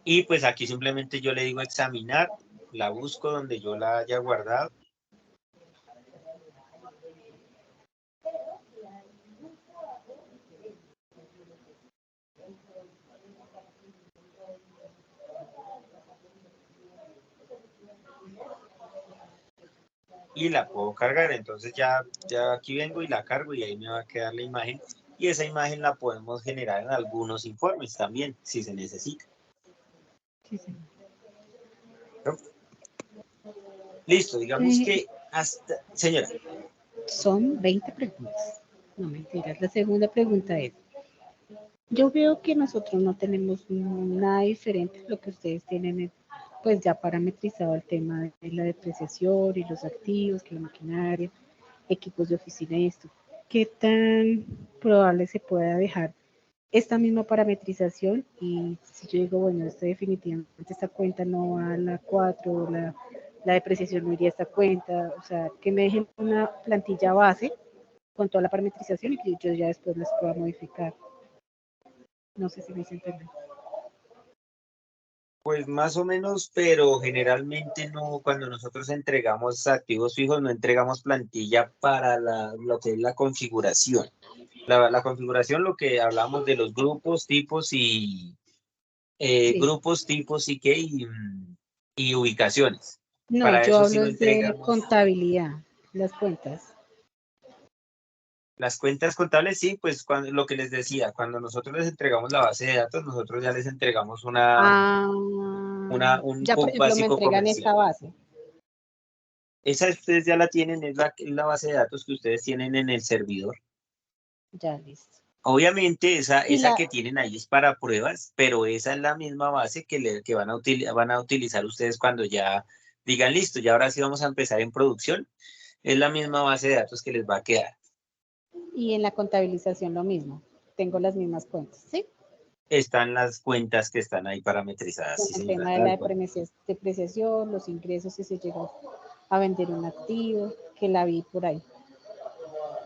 Y pues aquí simplemente yo le digo examinar, la busco donde yo la haya guardado. Y la puedo cargar, entonces ya aquí vengo y la cargo y ahí me va a quedar la imagen. Y esa imagen la podemos generar en algunos informes también, si se necesita. Sí, señor. ¿No? Listo, digamos que hasta, señora. Son 20 preguntas. No mentiras. La segunda pregunta es, yo veo que nosotros no tenemos nada diferente a lo que ustedes tienen, pues ya parametrizado el tema de la depreciación y los activos, que la maquinaria, equipos de oficina y esto. ¿Qué tan probable se pueda dejar esta misma parametrización? Y si yo digo, bueno, esto definitivamente esta cuenta no va a la 4, la depreciación no iría a esta cuenta, o sea, que me dejen una plantilla base con toda la parametrización y que yo ya después les pueda modificar. No sé si me hice entender. Pues más o menos, pero generalmente no, cuando nosotros entregamos activos fijos, no entregamos plantilla para lo que es la configuración. La configuración, lo que hablamos de los grupos, tipos y Sí. y ubicaciones. No, Para yo eso sí hablo no de entregamos. contabilidad, las cuentas. Las cuentas contables, sí, pues lo que les decía, cuando nosotros les entregamos la base de datos, nosotros ya les entregamos Ah, un ya por PUC ejemplo me básico entregan comercial. esta base. Esa ustedes ya la tienen, es la base de datos que ustedes tienen en el servidor. Ya listo. Obviamente Y esa la, que tienen ahí es para pruebas, pero esa es la misma base que van a utilizar ustedes cuando ya digan, listo, ya ahora sí vamos a empezar en producción. Es la misma base de datos que les va a quedar. y en la contabilización lo mismo. Tengo las mismas cuentas, ¿sí? están las cuentas que están ahí parametrizadas, Con sí el señora, tema de la tal cual. depreciación, los ingresos si se llegó a vender un activo, que la vi por ahí.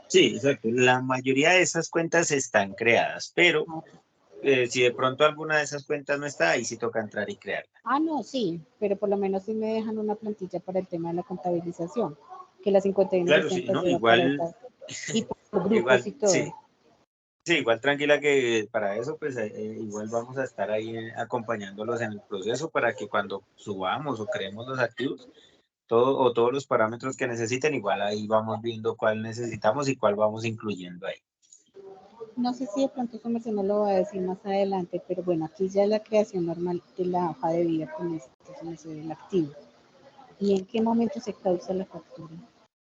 Sí, exacto. La mayoría de esas cuentas están creadas, pero si de pronto alguna de esas cuentas no está, ahí sí toca entrar y crearla. Ah, no, sí, pero por lo menos sí me dejan una plantilla para el tema de la contabilización, que las Claro, sí, 5160 ¿no? se va para Igual, esta, y por grupos igual, y todo. sí. Sí, igual tranquila que para eso, pues igual vamos a estar ahí acompañándolos en el proceso para que cuando subamos o creemos los activos, todo o todos los parámetros que necesiten, igual ahí vamos viendo cuál necesitamos y cuál vamos incluyendo ahí. No sé si de pronto su merced me lo va a decir más adelante, pero bueno, aquí ya la creación normal de la hoja de vida con esto, su merced, del activo. ¿Y en qué momento se causa la factura?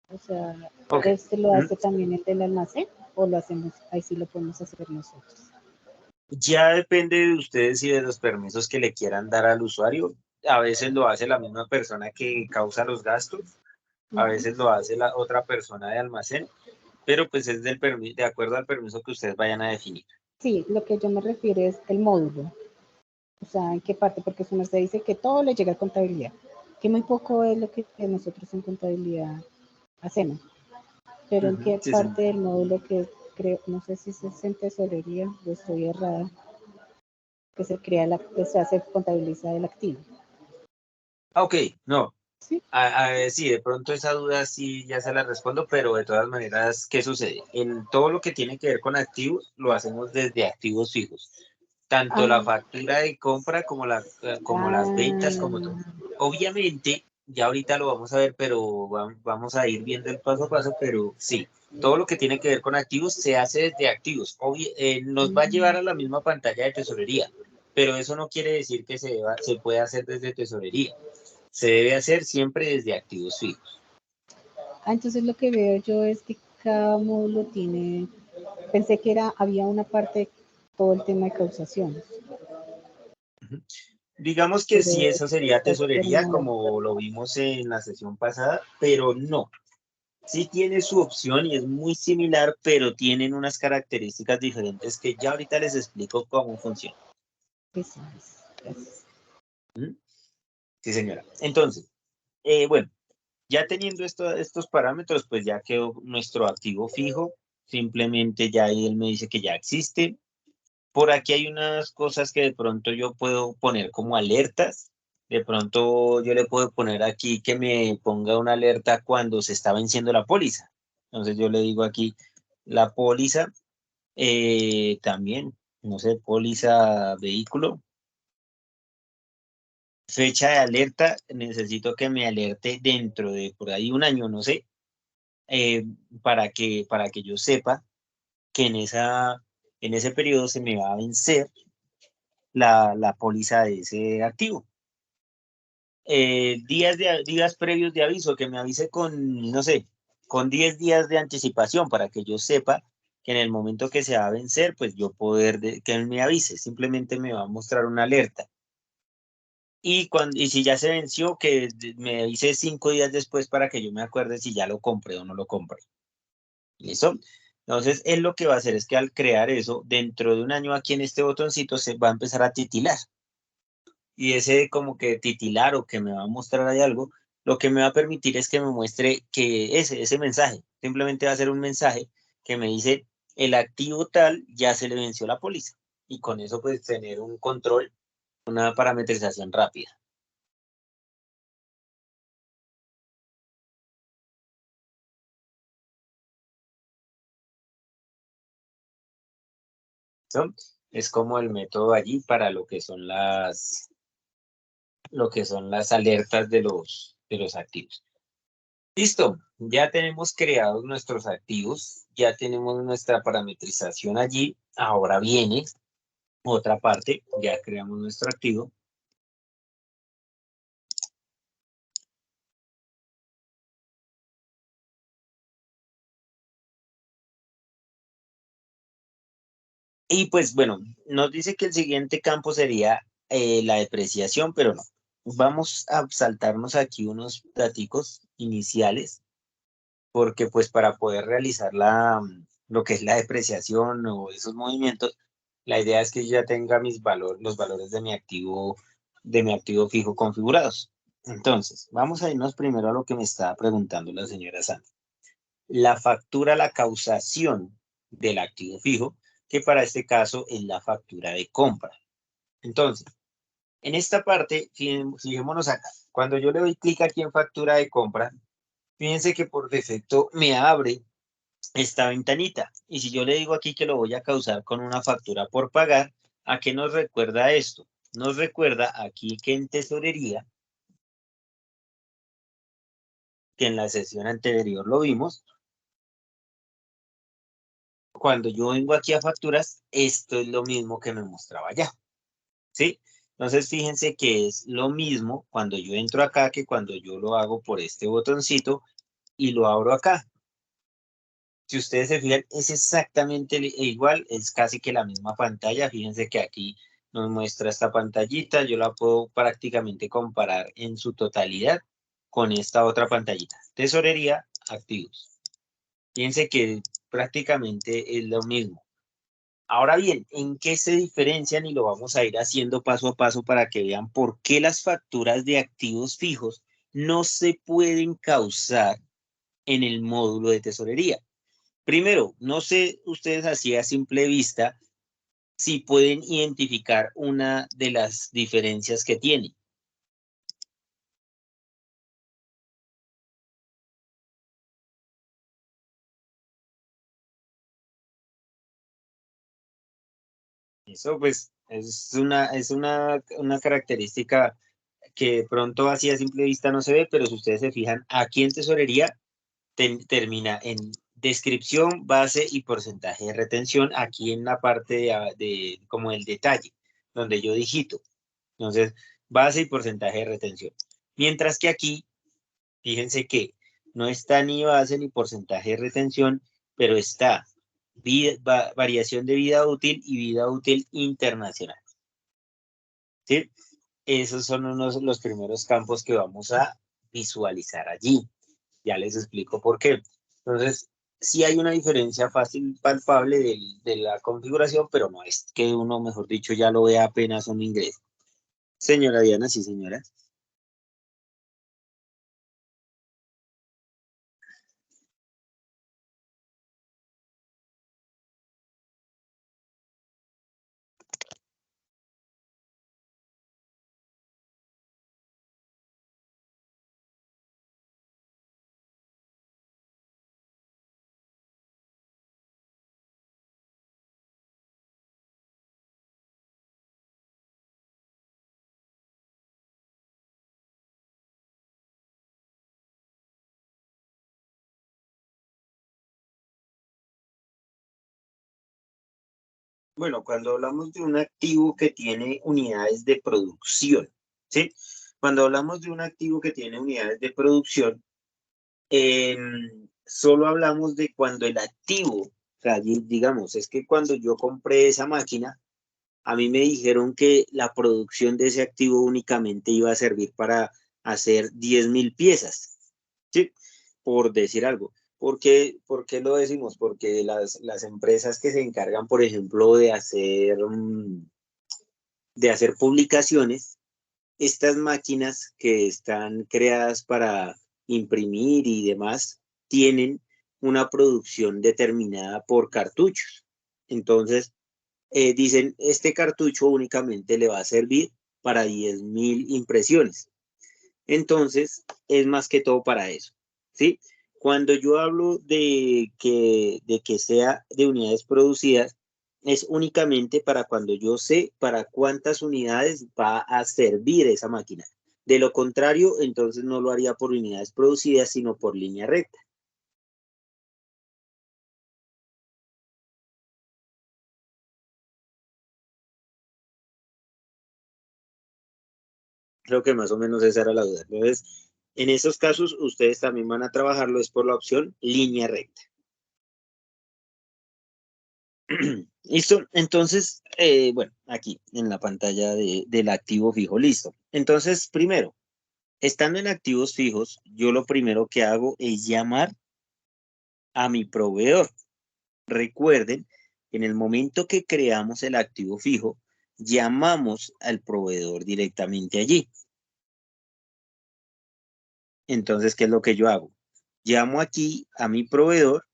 O sea, Ok. ¿este lo Mm, hace también el del almacén o lo hacemos, ahí sí lo podemos hacer nosotros? Ya depende de ustedes y de los permisos que le quieran dar al usuario. A veces lo hace la misma persona que causa los gastos, a Ujú. veces lo hace la otra persona de almacén, pero pues es de acuerdo al permiso que ustedes vayan a definir. Sí, lo que yo me refiero es el módulo. O sea, ¿en qué parte? Porque su merced dice que todo le llega a contabilidad, que muy poco es lo que nosotros en contabilidad hacemos. Pero ¿en Ujú, qué sí, sí. parte del módulo que creo, no sé si es en tesorería, yo estoy errada, que se crea que se hace contabilidad del activo? Ok, no. Sí. A ver, sí, de pronto esa duda sí ya se la respondo, pero de todas maneras, ¿qué sucede? En todo lo que tiene que ver con activos, lo hacemos desde activos fijos. Tanto la Ah, factura de compra como, como las ventas, como todo. ah, Obviamente, ya ahorita lo vamos a ver, pero vamos a ir viendo el paso a paso, pero sí, todo lo que tiene que ver con activos se hace desde activos. Nos va a llevar mm. a la misma pantalla de tesorería, pero eso no quiere decir que se puede hacer desde tesorería. Se debe hacer siempre desde activos fijos. Entonces lo que veo yo es que cada módulo tiene, pensé que había una parte de todo el tema de causaciones, Ujú. Digamos que pero sí, eso sería está súper tesorería, mal. como lo vimos en la sesión pasada, pero no. Sí tiene su opción y es muy similar, pero tienen unas características diferentes que ya ahorita les explico cómo funciona. Gracias. ¿Mm? Sí, señora. Entonces, bueno, ya teniendo estos parámetros, pues ya quedó nuestro activo fijo. Simplemente ya ahí él me dice que ya existe. Por aquí hay unas cosas que de pronto yo puedo poner como alertas. De pronto yo le puedo poner aquí que me ponga una alerta cuando se está venciendo la póliza. Entonces yo le digo aquí la póliza, también, no sé, póliza vehículo, fecha de alerta, necesito que me alerte dentro de por ahí un año, no sé, eh, para que yo sepa que en ese periodo se me va a vencer la póliza de ese activo. Días previos de aviso, que me avise con, no sé, con 10 días de anticipación para que yo sepa que en el momento que se va a vencer, pues yo que él me avise, simplemente me va a mostrar una alerta. Y si ya se venció, que me avise 5 días después para que yo me acuerde si ya lo compré o no lo compré. ¿Listo? Entonces, él lo que va a hacer es que al crear eso, dentro de un año aquí en este botoncito se va a empezar a titilar. Y ese como que titilar o que me va a mostrar ahí algo, lo que me va a permitir es que me muestre que ese mensaje, simplemente va a ser un mensaje que me dice el activo tal ya se le venció la póliza. Y con eso pues tener un control, una parametrización rápida. ¿No? Es como el método allí para lo que son las alertas de los activos. Listo, ya tenemos creados nuestros activos, ya tenemos nuestra parametrización allí. Ahora viene otra parte, ya creamos nuestro activo. Y pues bueno, nos dice que el siguiente campo sería la depreciación, pero no. Vamos a saltarnos aquí unos daticos iniciales, porque pues para poder realizar lo que es la depreciación o esos movimientos, La idea es que yo ya tenga los valores de mi activo fijo configurados. Entonces, vamos a irnos primero a lo que me estaba preguntando la señora Sandra. La factura, la causación del activo fijo, que para este caso es la factura de compra. Entonces, en esta parte, fijémonos acá. Cuando yo le doy clic aquí en factura de compra, fíjense que por defecto me abre esta ventanita. Y si yo le digo aquí que lo voy a causar con una factura por pagar, ¿a qué nos recuerda esto? Nos recuerda aquí que en tesorería, que en la sesión anterior lo vimos, cuando yo vengo aquí a facturas, esto es lo mismo que me mostraba allá, ¿sí? Entonces, fíjense que es lo mismo cuando yo entro acá que cuando yo lo hago por este botoncito y lo abro acá. Si ustedes se fijan, es exactamente igual, es casi que la misma pantalla. Fíjense que aquí nos muestra esta pantallita, yo la puedo prácticamente comparar en su totalidad con esta otra pantallita. Tesorería, activos. Fíjense que prácticamente es lo mismo. Ahora bien, ¿en qué se diferencian? Y lo vamos a ir haciendo paso a paso para que vean por qué las facturas de activos fijos no se pueden causar en el módulo de tesorería. Primero, no sé ustedes así a simple vista si pueden identificar una de las diferencias que tiene. Eso pues es una característica que de pronto así a simple vista no se ve, pero si ustedes se fijan, aquí en tesorería termina en descripción, base y porcentaje de retención, aquí en la parte como el detalle, donde yo digito. Entonces, base y porcentaje de retención. Mientras que aquí, fíjense que no está ni base ni porcentaje de retención, pero está variación de vida útil y vida útil internacional. ¿Sí? Esos son los primeros campos que vamos a visualizar allí. Ya les explico por qué. Entonces, sí hay una diferencia fácil, palpable de la configuración, pero no es que uno, mejor dicho, ya lo vea apenas un ingreso. Señora Diana, sí, señora. Bueno, cuando hablamos de un activo que tiene unidades de producción, ¿sí? Cuando hablamos de un activo que tiene unidades de producción, solo hablamos de cuando el activo, o sea, digamos, es que cuando yo compré esa máquina, a mí me dijeron que la producción de ese activo únicamente iba a servir para hacer 10.000 piezas, ¿sí? Por decir algo. ¿Por qué lo decimos? Porque las empresas que se encargan, por ejemplo, de hacer publicaciones, estas máquinas que están creadas para imprimir y demás, tienen una producción determinada por cartuchos. Entonces, dicen, este cartucho únicamente le va a servir para 10.000 impresiones. Entonces, es más que todo para eso, ¿sí? Cuando yo hablo de que sea de unidades producidas, es únicamente para cuando yo sé para cuántas unidades va a servir esa máquina. De lo contrario, entonces no lo haría por unidades producidas, sino por línea recta. Creo que más o menos esa era la duda. Entonces, en esos casos, ustedes también van a trabajarlo, es por la opción línea recta. Listo, entonces, bueno, aquí en la pantalla del activo fijo, listo. Entonces, primero, estando en activos fijos, yo lo primero que hago es llamar a mi proveedor. Recuerden En el momento que creamos el activo fijo, llamamos al proveedor directamente allí. Entonces, ¿qué es lo que yo hago? Llamo aquí a mi proveedor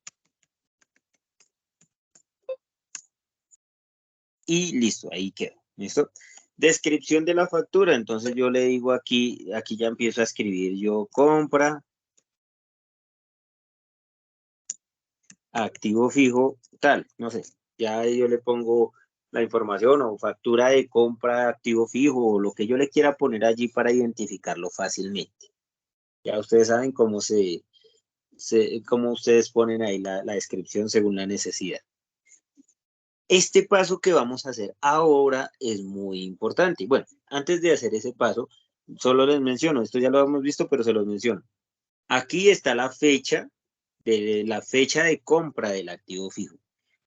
y listo, ahí quedó. ¿Listo? Descripción de la factura. Entonces yo le digo aquí ya empiezo a escribir yo compra, activo fijo, tal, no sé. Ya yo le pongo la información o factura de compra de activo fijo o lo que yo le quiera poner allí para identificarlo fácilmente. Ya ustedes saben cómo cómo ustedes ponen ahí la descripción según la necesidad. Este paso que vamos a hacer ahora es muy importante. Bueno, antes de hacer ese paso, solo les menciono, esto ya lo hemos visto, pero se los menciono. Aquí está la fecha de compra del activo fijo.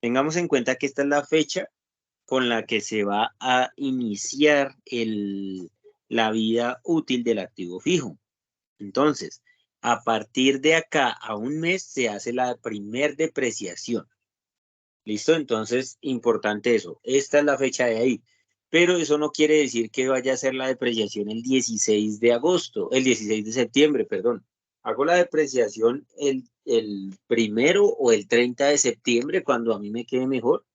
Tengamos en cuenta que esta es la fecha con la que se va a iniciar la vida útil del activo fijo. Entonces, a partir de acá a un mes se hace la primer depreciación. ¿Listo? Entonces, importante eso. Esta es la fecha de ahí. Pero eso no quiere decir que vaya a ser la depreciación el 16 de agosto, el 16 de septiembre, perdón. Hago la depreciación el 1 o el 30 de septiembre cuando a mí me quede mejor,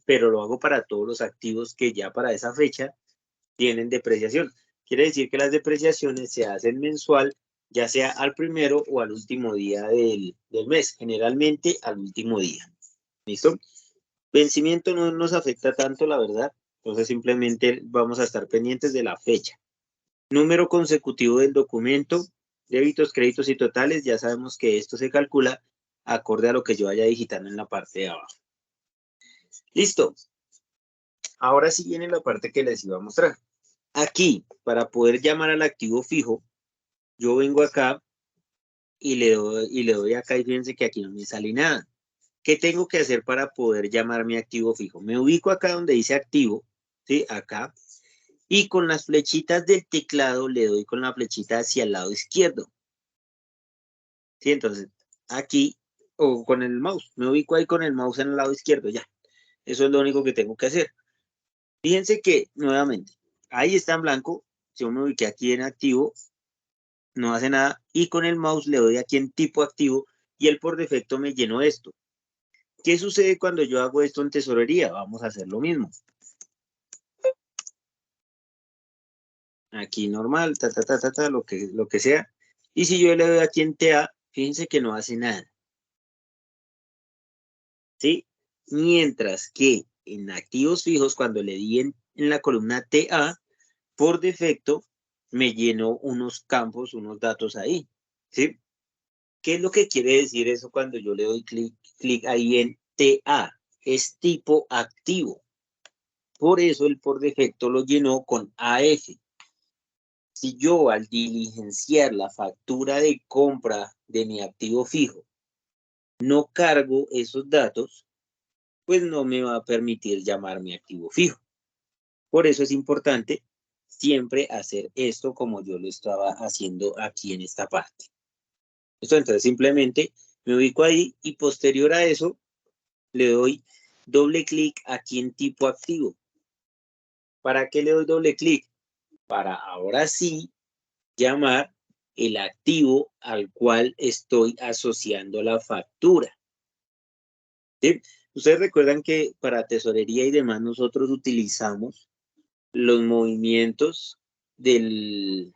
pero lo hago para todos los activos que ya para esa fecha tienen depreciación. Quiere decir que las depreciaciones se hacen mensual, ya sea al primero o al último día del mes, generalmente al último día. ¿Listo? Vencimiento no nos afecta tanto, la verdad. Entonces simplemente vamos a estar pendientes de la fecha. Número consecutivo del documento, débitos, créditos y totales. Ya sabemos que esto se calcula acorde a lo que yo vaya digitando en la parte de abajo. Listo. Ahora sí viene la parte que les iba a mostrar. Aquí, para poder llamar al activo fijo, yo vengo acá y le doy acá y fíjense que aquí no me sale nada. ¿Qué tengo que hacer para poder llamar mi activo fijo? Me ubico acá donde dice activo, ¿sí? Acá. Y con las flechitas del teclado le doy con la flechita hacia el lado izquierdo. ¿Sí? Entonces, aquí, o con el mouse, me ubico ahí con el mouse en el lado izquierdo, ya. Eso es lo único que tengo que hacer. Fíjense que, nuevamente, ahí está en blanco, yo me ubiqué aquí en activo, no hace nada, y con el mouse le doy aquí en tipo activo, y él por defecto me llenó esto. ¿Qué sucede cuando yo hago esto en tesorería? Vamos a hacer lo mismo. Aquí normal, lo que sea. Y si yo le doy aquí en TA, fíjense que no hace nada. ¿Sí? Mientras que en activos fijos, cuando le di en la columna TA, por defecto me llenó unos campos, unos datos ahí. ¿Sí? ¿Qué es lo que quiere decir eso cuando yo le doy clic ahí en TA? Es tipo activo. Por eso él por defecto lo llenó con AF. Si yo al diligenciar la factura de compra de mi activo fijo no cargo esos datos, pues no me va a permitir llamar mi activo fijo. Por eso es importante siempre hacer esto como yo lo estaba haciendo aquí en esta parte. ¿Listo? Entonces simplemente me ubico ahí y posterior a eso le doy doble clic aquí en tipo activo. ¿Para qué le doy doble clic? Para ahora sí llamar el activo al cual estoy asociando la factura. ¿Sí? Ustedes recuerdan que para tesorería y demás nosotros utilizamos los movimientos del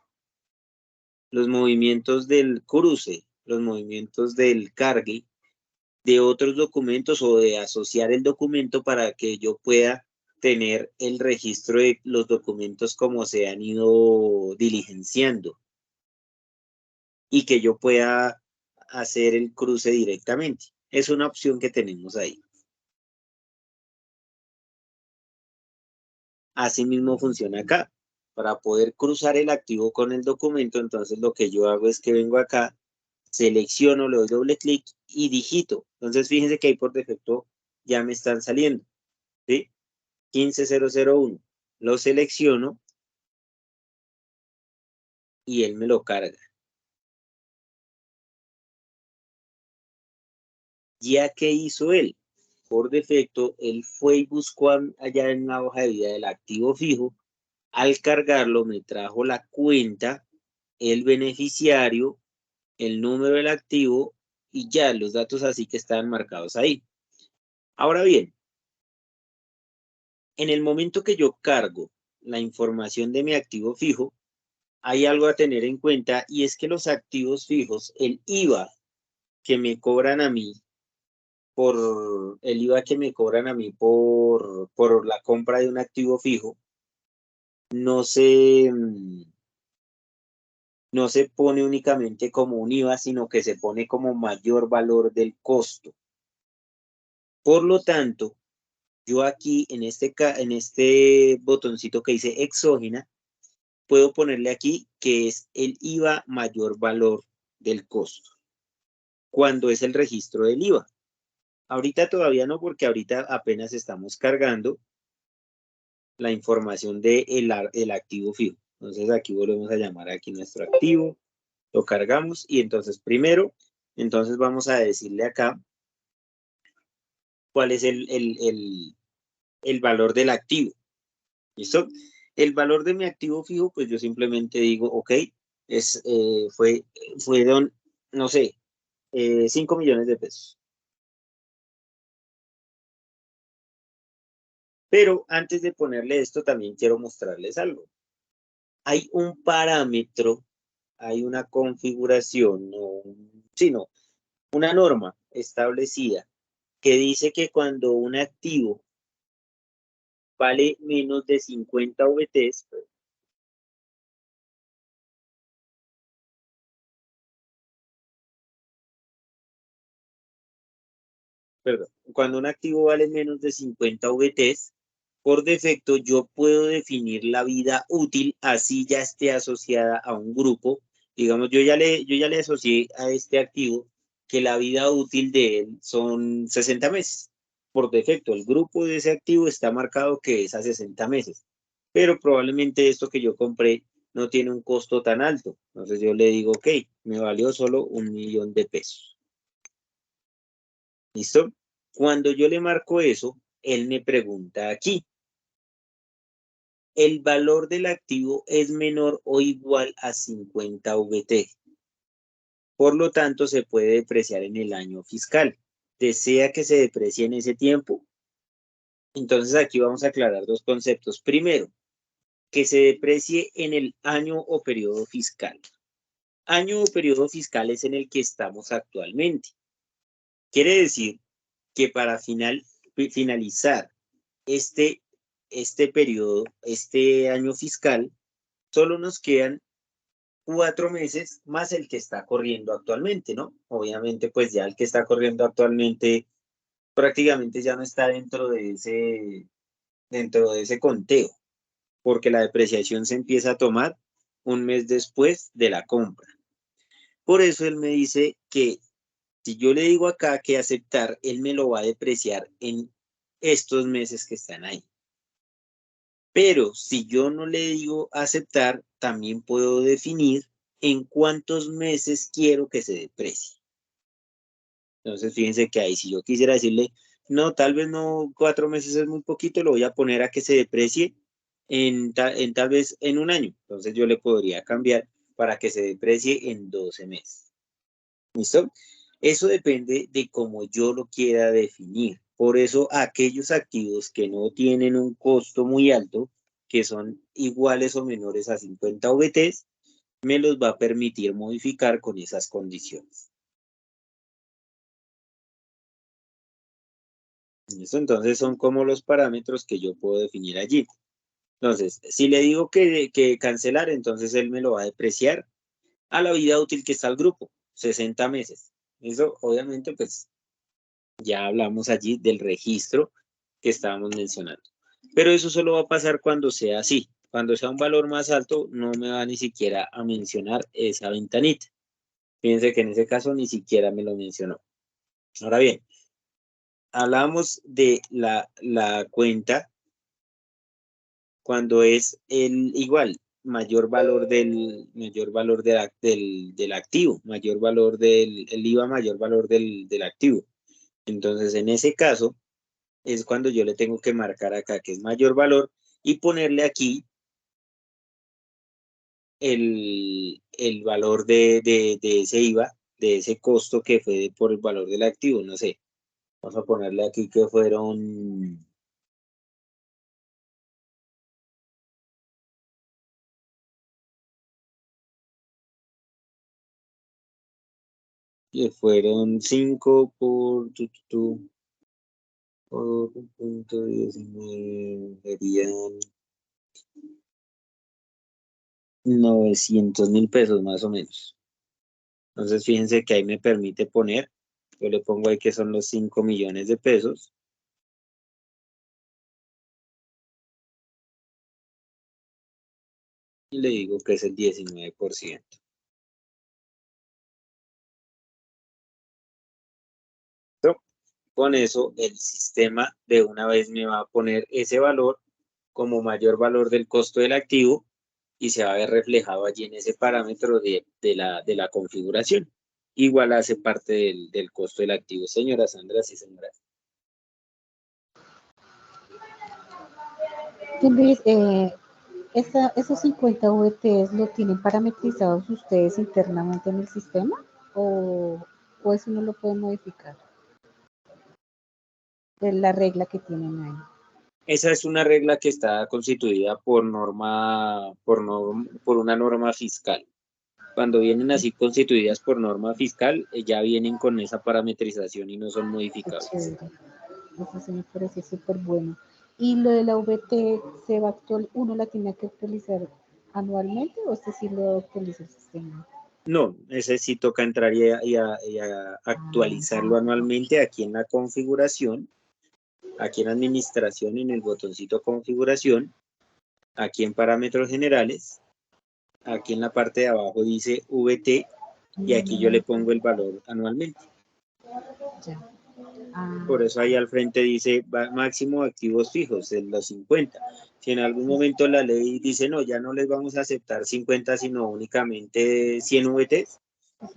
cruce, los movimientos del cargue de otros documentos o de asociar el documento para que yo pueda tener el registro de los documentos como se han ido diligenciando y que yo pueda hacer el cruce directamente. Es una opción que tenemos ahí. Asimismo funciona acá. Para poder cruzar el activo con el documento, entonces lo que yo hago es que vengo acá, selecciono, le doy doble clic y digito. Entonces fíjense que ahí por defecto ya me están saliendo. ¿Sí? 15001. Lo selecciono y él me lo carga. ¿Ya qué hizo él? por defecto, él fue y buscó allá en la hoja de vida del activo fijo. Al cargarlo me trajo la cuenta, el beneficiario, el número del activo y ya los datos así que estaban marcados ahí. Ahora bien, en el momento que yo cargo la información de mi activo fijo, hay algo a tener en cuenta y es que los activos fijos, el IVA que me cobran a mí por la compra de un activo fijo, no se, no se pone únicamente como un IVA, sino que se pone como mayor valor del costo. Por lo tanto, yo aquí en este botoncito que dice exógena, puedo ponerle aquí que es el IVA mayor valor del costo, cuando es el registro del IVA. Ahorita todavía no, porque ahorita apenas estamos cargando la información del activo fijo. Entonces aquí volvemos a llamar aquí nuestro activo, lo cargamos y entonces primero, entonces vamos a decirle acá cuál es el valor del activo. ¿Listo? El valor de mi activo fijo, pues yo simplemente digo, ok, fueron, no sé, 5 millones de pesos. Pero antes de ponerle esto, también quiero mostrarles algo. Hay un parámetro, hay una configuración, sino una norma establecida que dice que cuando un activo vale menos de 50 VTs, perdón, cuando un activo vale menos de 50 VTs, por defecto yo puedo definir la vida útil, así ya esté asociada a un grupo. Digamos, yo ya le asocié a este activo que la vida útil de él son 60 meses. Por defecto, el grupo de ese activo está marcado que es a 60 meses, pero probablemente esto que yo compré no tiene un costo tan alto. Entonces yo le digo, ok, me valió solo 1.000.000 de pesos. ¿Listo? Cuando yo le marco eso, él me pregunta aquí, ¿el valor del activo es menor o igual a 50 VT? Por lo tanto, se puede depreciar en el año fiscal. ¿Desea que se deprecie en ese tiempo? Entonces aquí vamos a aclarar dos conceptos. Primero, que se deprecie en el año o periodo fiscal. Año o periodo fiscal es en el que estamos actualmente. Quiere decir que para finalizar este periodo, este año fiscal, solo nos quedan 4 meses más el que está corriendo actualmente, ¿no? Obviamente, pues ya el que está corriendo actualmente prácticamente ya no está dentro de ese conteo, porque la depreciación se empieza a tomar un mes después de la compra. Por eso él me dice que si yo le digo acá que aceptar, él me lo va a depreciar en estos meses que están ahí. Pero si yo no le digo aceptar, también puedo definir en cuántos meses quiero que se deprecie. Entonces, fíjense que ahí si yo quisiera decirle, no, tal vez no, 4 meses es muy poquito, lo voy a poner a que se deprecie tal vez en un año. Entonces, yo le podría cambiar para que se deprecie en 12 meses. ¿Listo? Eso depende de cómo yo lo quiera definir. Por eso, aquellos activos que no tienen un costo muy alto, que son iguales o menores a 50 VTs, me los va a permitir modificar con esas condiciones. ¿Listo? Entonces, son como los parámetros que yo puedo definir allí. Entonces, si le digo que cancelar, entonces él me lo va a depreciar a la vida útil que está el grupo, 60 meses. Eso, obviamente, pues ya hablamos allí del registro que estábamos mencionando. Pero eso solo va a pasar cuando sea así. Cuando sea un valor más alto, no me va ni siquiera a mencionar esa ventanita. Fíjense que en ese caso ni siquiera me lo mencionó. Ahora bien, hablamos de la cuenta cuando es el igual, mayor valor del activo, mayor valor el IVA, mayor valor del activo. Entonces, en ese caso, es cuando yo le tengo que marcar acá que es mayor valor y ponerle aquí el valor de ese IVA, de ese costo que fue por el valor del activo, no sé. Vamos a ponerle aquí que fueron 5 por punto 19, serían 900.000 pesos más o menos. Entonces fíjense que ahí me permite poner, yo le pongo ahí que son los 5 millones de pesos. Y le digo que es el 19%. Con eso el sistema de una vez me va a poner ese valor como mayor valor del costo del activo y se va a ver reflejado allí en ese parámetro de la configuración. Igual hace parte del costo del activo. Señora Sandra, sí, señora. Luis, ¿esos 50 VTs lo tienen parametrizados ustedes internamente en el sistema o eso no lo pueden modificar? Es la regla que tienen ahí. Esa es una regla que está constituida por una norma fiscal. Cuando vienen así constituidas por norma fiscal, ya vienen con esa parametrización y no son Qué modificables. chévere. Eso sí me parece súper bueno. Y lo de la VT, ¿se va a uno la tiene que actualizar anualmente o este sí lo actualiza el sistema? No, ese sí toca entrar y a actualizarlo anualmente aquí en la configuración, aquí en administración, en el botoncito configuración, aquí en parámetros generales, aquí en la parte de abajo dice VT y aquí yo le pongo el valor anualmente. Ya. Por eso ahí al frente dice máximo activos fijos, en los 50. Si en algún momento la ley dice, no, ya no les vamos a aceptar 50, sino únicamente 100 VTs,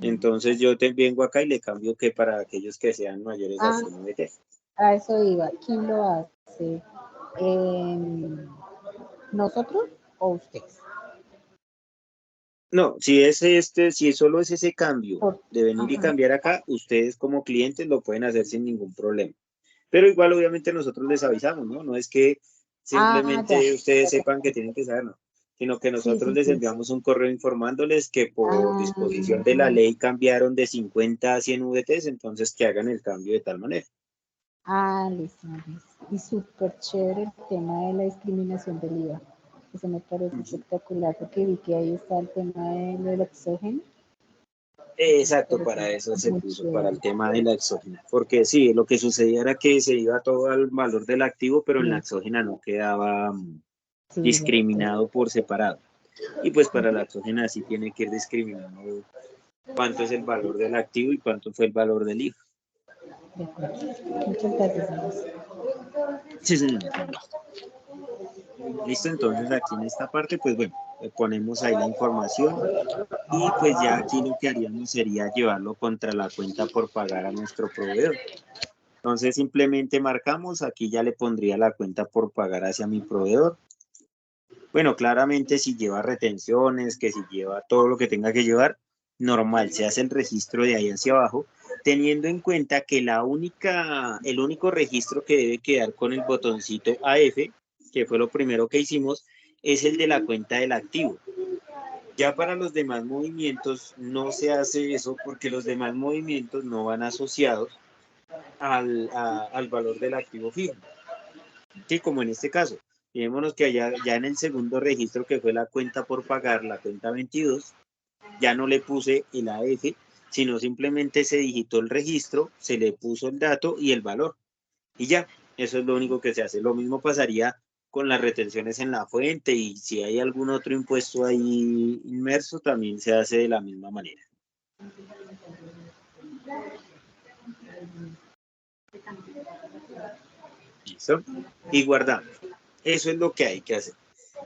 entonces yo vengo acá y le cambio que para aquellos que sean mayores a 100 VTs. A eso iba. ¿Quién lo hace? ¿Nosotros o ustedes? No, si solo es ese cambio de venir y cambiar acá, ustedes como clientes lo pueden hacer sin ningún problema. Pero igual obviamente nosotros les avisamos, ¿no? No es que simplemente ustedes sepan que tienen que saber, no, sino que nosotros les enviamos un correo informándoles que por disposición de la ley cambiaron de 50 a 100 VTs, entonces que hagan el cambio de tal manera. Listo, listo. Y súper chévere el tema de la discriminación del IVA. Eso me parece espectacular porque vi que ahí está el tema del oxígeno. Exacto, para eso se puso, para el tema de la exógena. Porque sí, lo que sucedía era que se iba todo al valor del activo, pero en la exógena no quedaba discriminado por separado. Y pues para la exógena sí tiene que ir discriminado cuánto es el valor del activo y cuánto fue el valor del IVA. De acuerdo. Muchas gracias. Sí, señor. Listo, entonces aquí en esta parte, pues bueno, ponemos ahí la información y pues ya aquí lo que haríamos sería llevarlo contra la cuenta por pagar a nuestro proveedor. Entonces simplemente marcamos, aquí ya le pondría la cuenta por pagar hacia mi proveedor. Bueno, claramente si lleva retenciones, que si lleva todo lo que tenga que llevar, normal, se hace el registro de ahí hacia abajo, teniendo en cuenta que el único registro que debe quedar con el botoncito AF, que fue lo primero que hicimos, es el de la cuenta del activo. Ya para los demás movimientos no se hace eso porque los demás movimientos no van asociados al valor del activo fijo. Sí, como en este caso. Fijémonos que allá, ya en el segundo registro que fue la cuenta por pagar, la cuenta 22, ya no le puse el AF, sino simplemente se digitó el registro, se le puso el dato y el valor. Y ya, eso es lo único que se hace. Lo mismo pasaría con las retenciones en la fuente y si hay algún otro impuesto ahí inmerso, también se hace de la misma manera. ¿Listo? Y guardamos. Eso es lo que hay que hacer.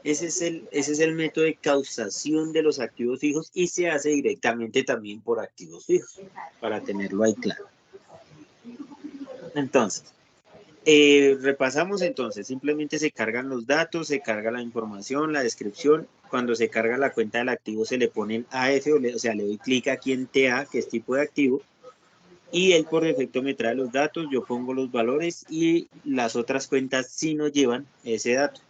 Ese es el método de causación de los activos fijos y se hace directamente también por activos fijos, para tenerlo ahí claro. Entonces, Repasamos entonces, simplemente se cargan los datos, se carga la información, la descripción. Cuando se carga la cuenta del activo se le pone el AF, o sea, le doy clic aquí en TA, que es tipo de activo, y él por defecto me trae los datos, yo pongo los valores y las otras cuentas sí nos llevan ese dato.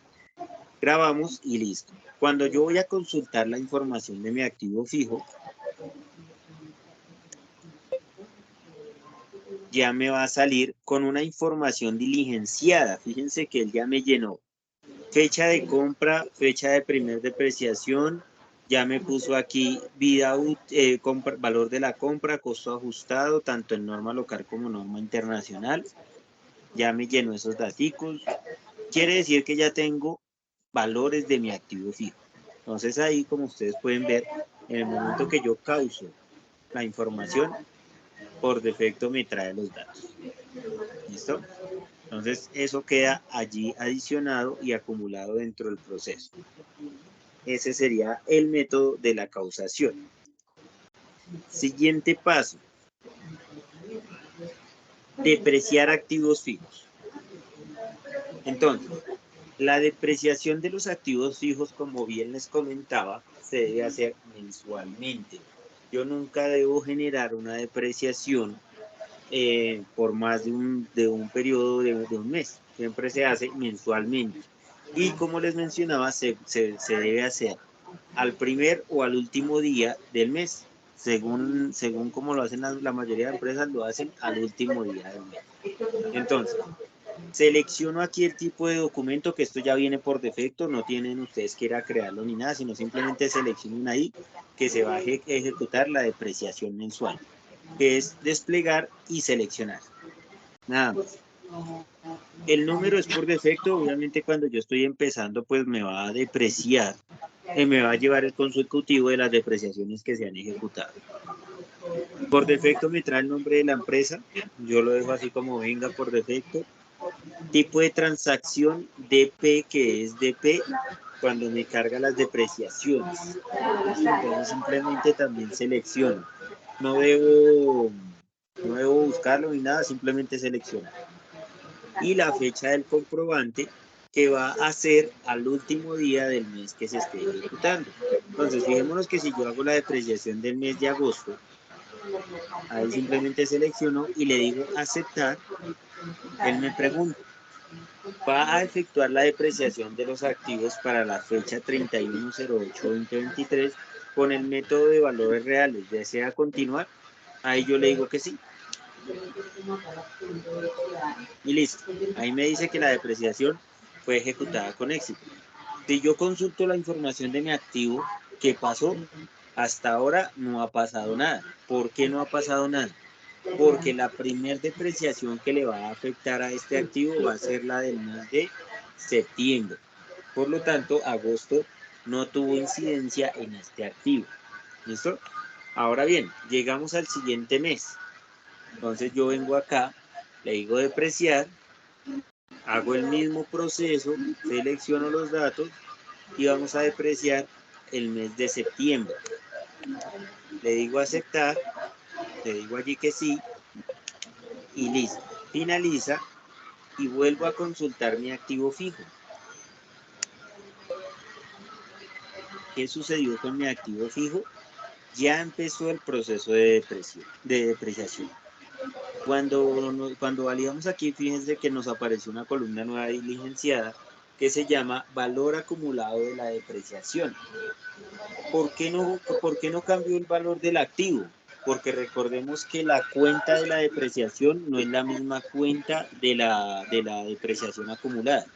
Grabamos y listo. Cuando yo voy a consultar la información de mi activo fijo, ya me va a salir con una información diligenciada. Fíjense que él ya me llenó fecha de compra, fecha de primer depreciación, ya me puso aquí valor de la compra, costo ajustado, tanto en norma local como norma internacional. Ya me llenó esos daticos. Quiere decir que ya tengo valores de mi activo fijo. Entonces ahí, como ustedes pueden ver, en el momento que yo causo la información, por defecto me trae los datos. ¿Listo? Entonces eso queda allí adicionado y acumulado dentro del proceso. Ese sería el método de la causación. Siguiente paso. Depreciar activos fijos. Entonces, la depreciación de los activos fijos, como bien les comentaba, se debe hacer mensualmente. Yo nunca debo generar una depreciación por más de un periodo de un mes. Siempre se hace mensualmente. Y como les mencionaba, se debe hacer al primer o al último día del mes. Según como lo hacen la mayoría de empresas, lo hacen al último día del mes. Entonces, selecciono aquí el tipo de documento, que esto ya viene por defecto, no tienen ustedes que ir a crearlo ni nada, sino simplemente seleccionen ahí que se va a ejecutar la depreciación mensual, que es desplegar y seleccionar. Nada más. El número es por defecto, obviamente cuando yo estoy empezando, pues me va a depreciar, me va a llevar el consecutivo de las depreciaciones que se han ejecutado. Por defecto me trae el nombre de la empresa, yo lo dejo así como venga por defecto. Tipo de transacción DP, que es DP cuando me carga las depreciaciones. Entonces simplemente también selecciono. No debo buscarlo ni nada, simplemente selecciono. Y la fecha del comprobante, que va a ser al último día del mes que se esté ejecutando. Entonces, fijémonos que si yo hago la depreciación del mes de agosto, ahí simplemente selecciono y le digo aceptar. Él me pregunta, ¿va a efectuar la depreciación de los activos para la fecha 31/08/2023 con el método de valores reales? ¿Desea continuar? Ahí yo le digo que sí. Y listo. Ahí me dice que la depreciación fue ejecutada con éxito. Si yo consulto la información de mi activo, ¿qué pasó? Hasta ahora no ha pasado nada. ¿Por qué no ha pasado nada? Porque la primer depreciación que le va a afectar a este activo va a ser la del mes de septiembre. Por lo tanto, agosto no tuvo incidencia en este activo. ¿Listo? Ahora bien, llegamos al siguiente mes. Entonces yo vengo acá, le digo depreciar, hago el mismo proceso, selecciono los datos y vamos a depreciar el mes de septiembre. Le digo aceptar, le digo allí que sí y listo. Finaliza y vuelvo a consultar mi activo fijo. ¿Qué sucedió con mi activo fijo? Ya empezó el proceso de depreciación. Cuando validamos aquí, fíjense que nos apareció una columna nueva diligenciada que se llama valor acumulado de la depreciación. ¿Por qué no cambió el valor del activo? Porque recordemos que la cuenta de la depreciación no es la misma cuenta de la depreciación acumulada.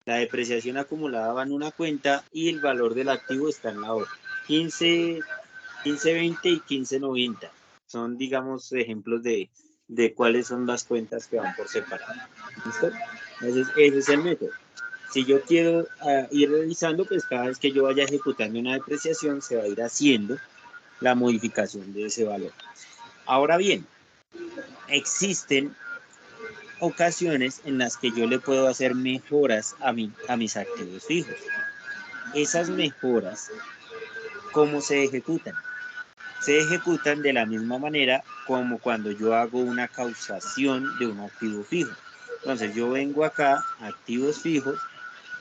La depreciación acumulada va en una cuenta y el valor del activo está en la otra. 1520 y 1590 son, digamos, ejemplos de cuáles son las cuentas que van por separado. ¿Listo? Entonces, ese es el método. Si yo quiero ir revisando, pues cada vez que yo vaya ejecutando una depreciación, se va a ir haciendo la modificación de ese valor. Ahora bien, existen ocasiones en las que yo le puedo hacer mejoras a mis activos fijos. Esas mejoras, ¿cómo se ejecutan? Se ejecutan de la misma manera como cuando yo hago una causación de un activo fijo. Entonces yo vengo acá, activos fijos,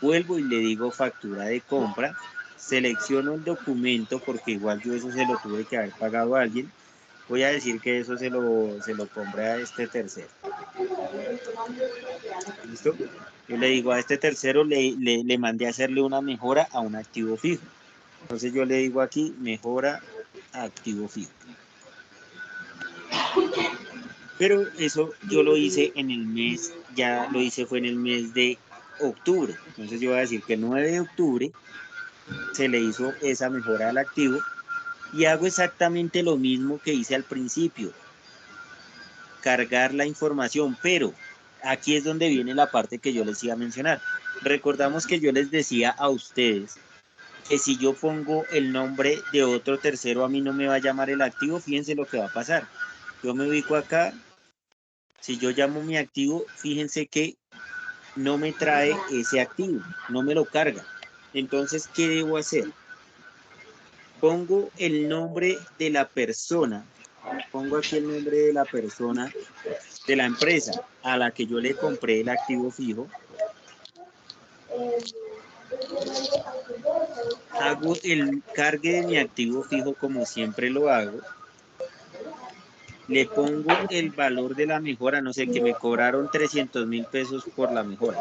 vuelvo y le digo factura de compra, selecciono el documento porque igual yo eso se lo tuve que haber pagado a alguien. Voy a decir que eso se lo compré a este tercero. ¿Listo? Yo le digo a este tercero, le mandé a hacerle una mejora a un activo fijo. Entonces yo le digo aquí, mejora a activo fijo. Pero eso yo lo hice en el mes, ya lo hice fue en el mes de octubre. Entonces yo voy a decir que el 9 de octubre se le hizo esa mejora al activo y hago exactamente lo mismo que hice al principio, cargar la información, pero aquí es donde viene la parte que yo les iba a mencionar. Recordamos que yo les decía a ustedes que si yo pongo el nombre de otro tercero, a mí no me va a llamar el activo. Fíjense lo que va a pasar. Yo me ubico acá, si yo llamo mi activo, fíjense que no me trae ese activo, no me lo carga. Entonces, ¿qué debo hacer? Pongo el nombre de la persona, pongo aquí el nombre de la persona, de la empresa a la que yo le compré el activo fijo. Hago el cargue de mi activo fijo como siempre lo hago. Le pongo el valor de la mejora, no sé, que me cobraron 300.000 pesos por la mejora.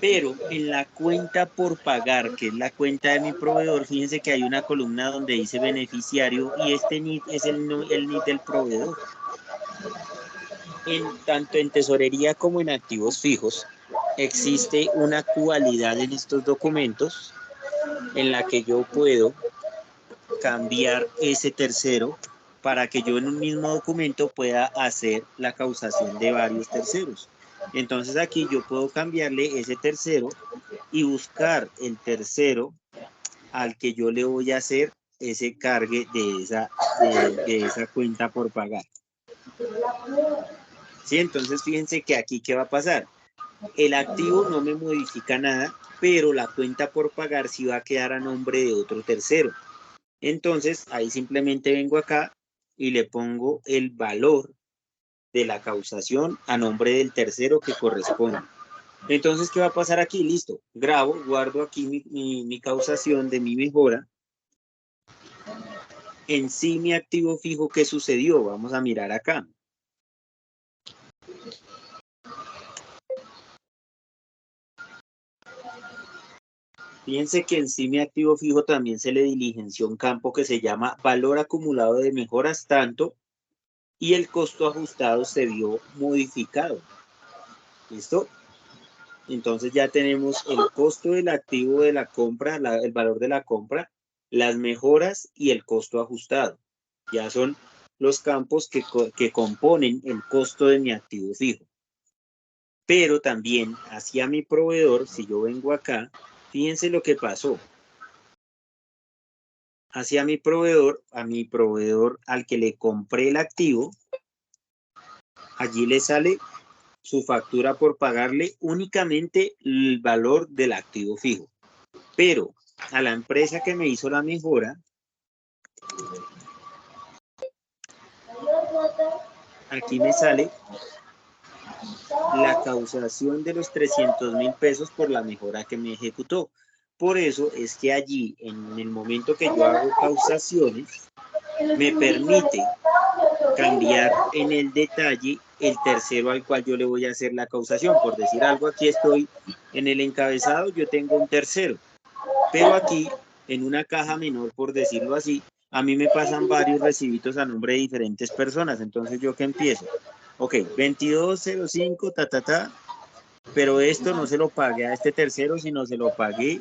Pero en la cuenta por pagar, que es la cuenta de mi proveedor, fíjense que hay una columna donde dice beneficiario y este NIT es el NIT del proveedor. Tanto en tesorería como en activos fijos, existe una cualidad en estos documentos en la que yo puedo cambiar ese tercero para que yo en un mismo documento pueda hacer la causación de varios terceros. Entonces aquí yo puedo cambiarle ese tercero y buscar el tercero al que yo le voy a hacer ese cargue de esa cuenta por pagar. ¿Sí? Entonces fíjense que aquí ¿qué va a pasar? El activo no me modifica nada, pero la cuenta por pagar sí va a quedar a nombre de otro tercero. Entonces ahí simplemente vengo acá y le pongo el valor de la causación a nombre del tercero que corresponde. Entonces, ¿qué va a pasar aquí? Listo, grabo, guardo aquí mi causación de mi mejora. En sí, mi activo fijo, ¿qué sucedió? Vamos a mirar acá. Fíjense que en sí mi activo fijo también se le diligenció un campo que se llama valor acumulado de mejoras tanto y el costo ajustado se vio modificado. ¿Listo? Entonces ya tenemos el costo del activo de la compra, el valor de la compra, las mejoras y el costo ajustado. Ya son los campos que componen el costo de mi activo fijo. Pero también hacia mi proveedor, si yo vengo acá, fíjense lo que pasó. Hacia mi proveedor, a mi proveedor al que le compré el activo, allí le sale su factura por pagarle únicamente el valor del activo fijo. Pero a la empresa que me hizo la mejora, aquí me sale la causación de los 300.000 pesos por la mejora que me ejecutó. Por eso es que allí, en el momento que yo hago causaciones, me permite cambiar en el detalle el tercero al cual yo le voy a hacer la causación. Por decir algo, aquí estoy en el encabezado, yo tengo un tercero, pero aquí en una caja menor, por decirlo así, a mí me pasan varios recibitos a nombre de diferentes personas. Entonces, ¿yo qué empiezo? Ok, 2205, pero esto no se lo pagué a este tercero, sino se lo pagué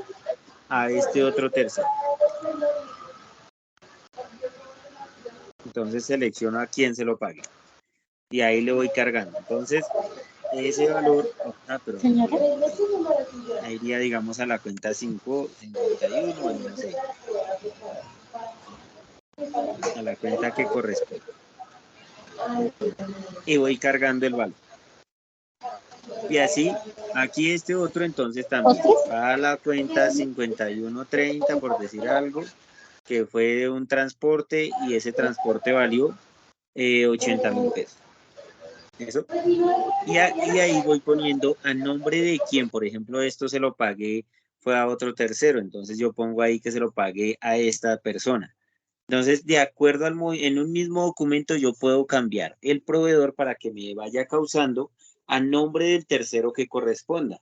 a este otro tercero. Entonces selecciono a quién se lo pague. Y ahí le voy cargando. Entonces, ese valor, ahí iría, digamos, a la cuenta 551, bueno, no sé. A la cuenta que corresponde. Y voy cargando el valor. Y así, aquí este otro entonces también va a la cuenta 5130, por decir algo, que fue de un transporte y ese transporte valió 80.000 pesos. Eso. Y ahí voy poniendo a nombre de quién, por ejemplo, esto se lo pagué, fue a otro tercero, entonces yo pongo ahí que se lo pagué a esta persona. Entonces, de acuerdo en un mismo documento, yo puedo cambiar el proveedor para que me vaya causando a nombre del tercero que corresponda.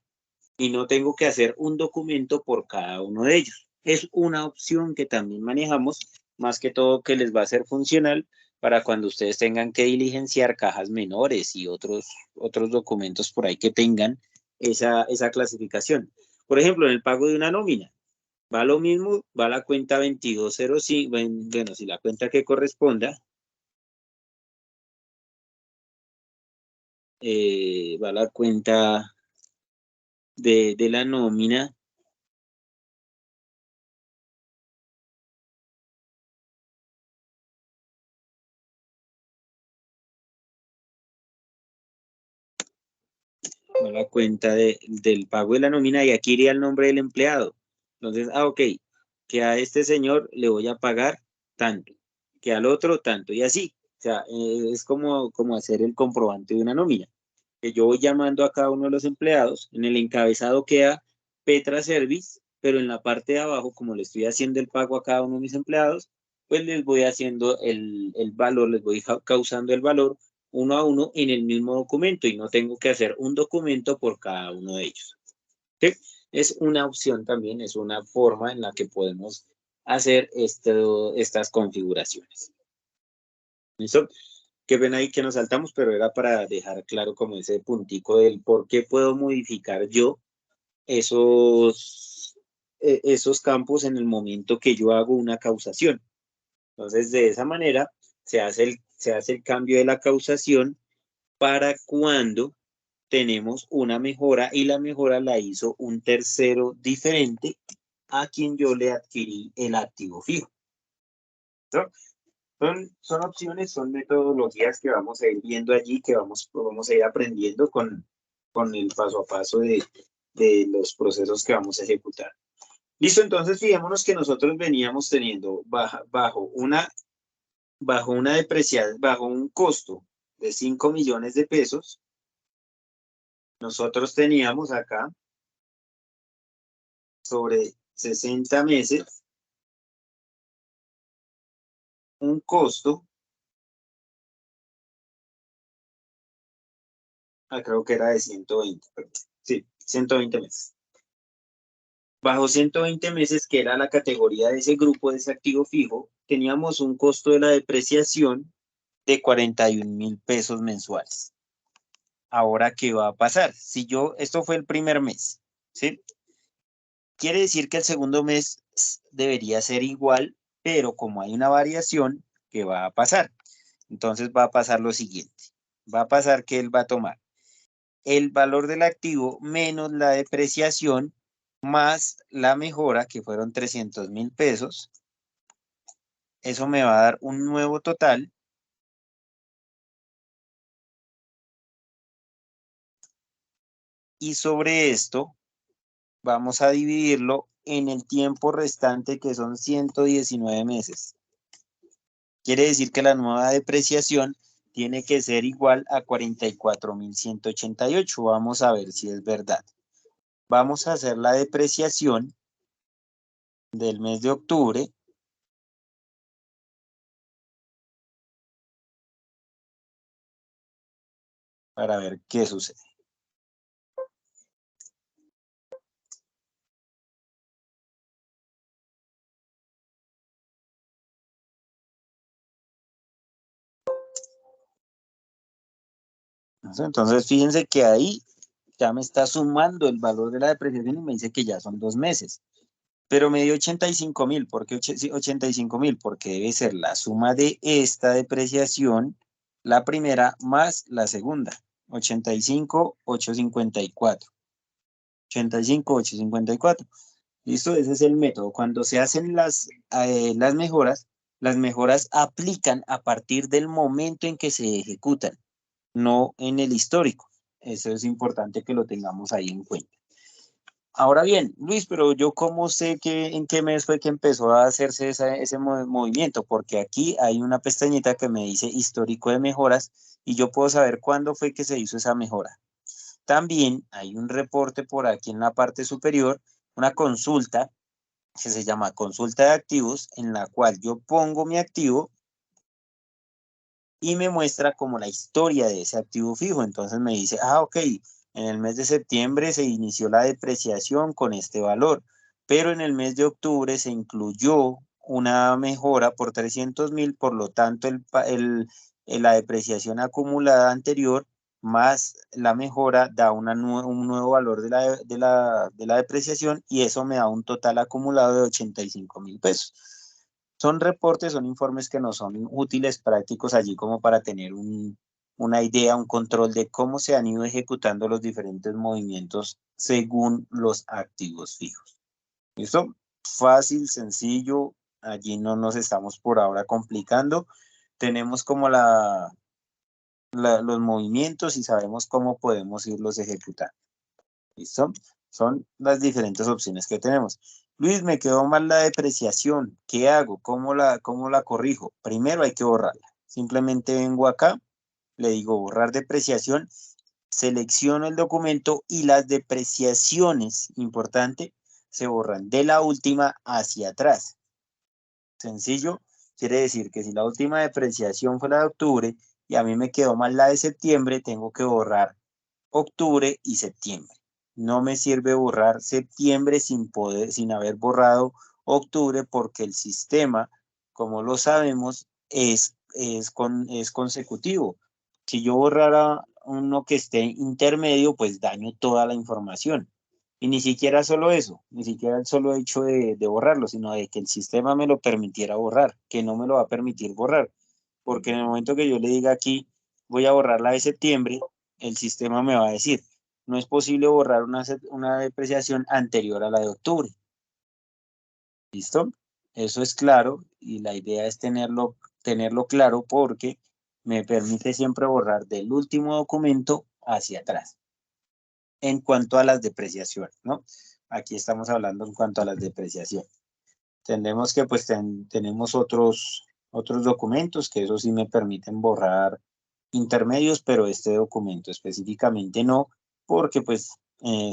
Y no tengo que hacer un documento por cada uno de ellos. Es una opción que también manejamos, más que todo que les va a ser funcional para cuando ustedes tengan que diligenciar cajas menores y otros documentos por ahí que tengan esa clasificación. Por ejemplo, en el pago de una nómina, va lo mismo, va la cuenta 2205, bueno, si la cuenta que corresponda, va la cuenta de la nómina. Va la cuenta del pago de la nómina y aquí iría el nombre del empleado. Entonces, ok, que a este señor le voy a pagar tanto, que al otro tanto, y así. O sea, es como hacer el comprobante de una nómina. Que yo voy llamando a cada uno de los empleados, en el encabezado queda Petra Service, pero en la parte de abajo, como le estoy haciendo el pago a cada uno de mis empleados, pues les voy haciendo el valor, les voy causando el valor uno a uno en el mismo documento y no tengo que hacer un documento por cada uno de ellos. ¿Sí? Es una opción también, es una forma en la que podemos hacer estas configuraciones. ¿Listo? Qué pena ahí que nos saltamos, pero era para dejar claro como ese puntico del por qué puedo modificar yo esos campos en el momento que yo hago una causación. Entonces, de esa manera se hace el cambio de la causación para cuando tenemos una mejora y la mejora la hizo un tercero diferente a quien yo le adquirí el activo fijo. ¿No? Son opciones, son metodologías que vamos a ir viendo allí, que vamos a ir aprendiendo con el paso a paso de los procesos que vamos a ejecutar. Listo, entonces fijémonos que nosotros veníamos teniendo bajo una depreciación, bajo un costo de 5 millones de pesos, nosotros teníamos acá sobre 60 meses un costo, creo que era de 120, perdón. Sí, 120 meses. Bajo 120 meses, que era la categoría de ese grupo de ese activo fijo, teníamos un costo de la depreciación de 41.000 pesos mensuales. Ahora, ¿qué va a pasar? Esto fue el primer mes, ¿sí? Quiere decir que el segundo mes debería ser igual, pero como hay una variación, ¿qué va a pasar? Entonces va a pasar lo siguiente. Va a pasar que él va a tomar el valor del activo menos la depreciación más la mejora, que fueron 300.000 pesos. Eso me va a dar un nuevo total. Y sobre esto vamos a dividirlo en el tiempo restante, que son 119 meses. Quiere decir que la nueva depreciación tiene que ser igual a 44.188. Vamos a ver si es verdad. Vamos a hacer la depreciación del mes de octubre. Para ver qué sucede. Entonces, fíjense que ahí ya me está sumando el valor de la depreciación y me dice que ya son 2 meses. Pero me dio 85.000. ¿Por qué 85.000? Porque debe ser la suma de esta depreciación, la primera más la segunda. 85.854. 85.854. ¿Listo? Ese es el método. Cuando se hacen las mejoras aplican a partir del momento en que se ejecutan, no en el histórico. Eso es importante que lo tengamos ahí en cuenta. Ahora bien, Luis, pero yo cómo sé que en qué mes fue que empezó a hacerse ese movimiento, porque aquí hay una pestañita que me dice histórico de mejoras y yo puedo saber cuándo fue que se hizo esa mejora. También hay un reporte por aquí en la parte superior, una consulta que se llama consulta de activos, en la cual yo pongo mi activo y me muestra como la historia de ese activo fijo. Entonces me dice, ok, en el mes de septiembre se inició la depreciación con este valor, pero en el mes de octubre se incluyó una mejora por 300.000, por lo tanto la depreciación acumulada anterior más la mejora da un nuevo valor de la depreciación y eso me da un total acumulado de 85.000 pesos. Son reportes, son informes que nos son útiles, prácticos allí como para tener una idea, un control de cómo se han ido ejecutando los diferentes movimientos según los activos fijos. ¿Listo? Fácil, sencillo, allí no nos estamos por ahora complicando. Tenemos como los movimientos y sabemos cómo podemos irlos ejecutando. ¿Listo? Son las diferentes opciones que tenemos. Luis, me quedó mal la depreciación. ¿Qué hago? ¿Cómo la corrijo? Primero hay que borrarla. Simplemente vengo acá, le digo borrar depreciación, selecciono el documento y las depreciaciones, importante, se borran de la última hacia atrás. Sencillo, quiere decir que si la última depreciación fue la de octubre y a mí me quedó mal la de septiembre, tengo que borrar octubre y septiembre. No me sirve borrar septiembre sin haber borrado octubre, porque el sistema, como lo sabemos, es consecutivo. Si yo borrara uno que esté intermedio, pues daño toda la información. Y ni siquiera solo eso, ni siquiera el solo hecho de borrarlo, sino de que el sistema me lo permitiera borrar, que no me lo va a permitir borrar. Porque en el momento que yo le diga aquí, voy a borrar la de septiembre, el sistema me va a decir, no es posible borrar una depreciación anterior a la de octubre. ¿Listo? Eso es claro y la idea es tenerlo claro porque me permite siempre borrar del último documento hacia atrás. En cuanto a las depreciaciones, ¿no? Aquí estamos hablando en cuanto a las depreciaciones. Entendemos que pues tenemos otros documentos que eso sí me permiten borrar intermedios, pero este documento específicamente no, porque pues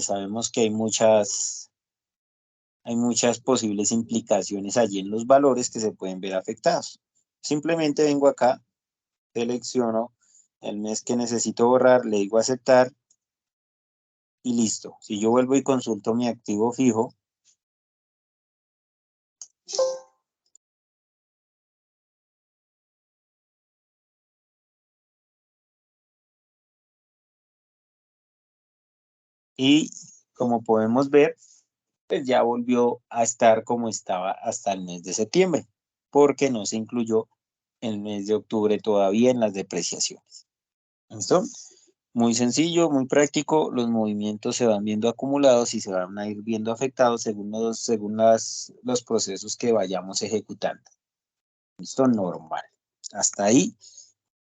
sabemos que hay muchas posibles implicaciones allí en los valores que se pueden ver afectados. Simplemente vengo acá, selecciono el mes que necesito borrar, le digo aceptar y listo. Si yo vuelvo y consulto mi activo fijo, y como podemos ver, pues ya volvió a estar como estaba hasta el mes de septiembre, porque no se incluyó el mes de octubre todavía en las depreciaciones. ¿Listo? Muy sencillo, muy práctico, los movimientos se van viendo acumulados y se van a ir viendo afectados según los procesos que vayamos ejecutando. Listo, normal. Hasta ahí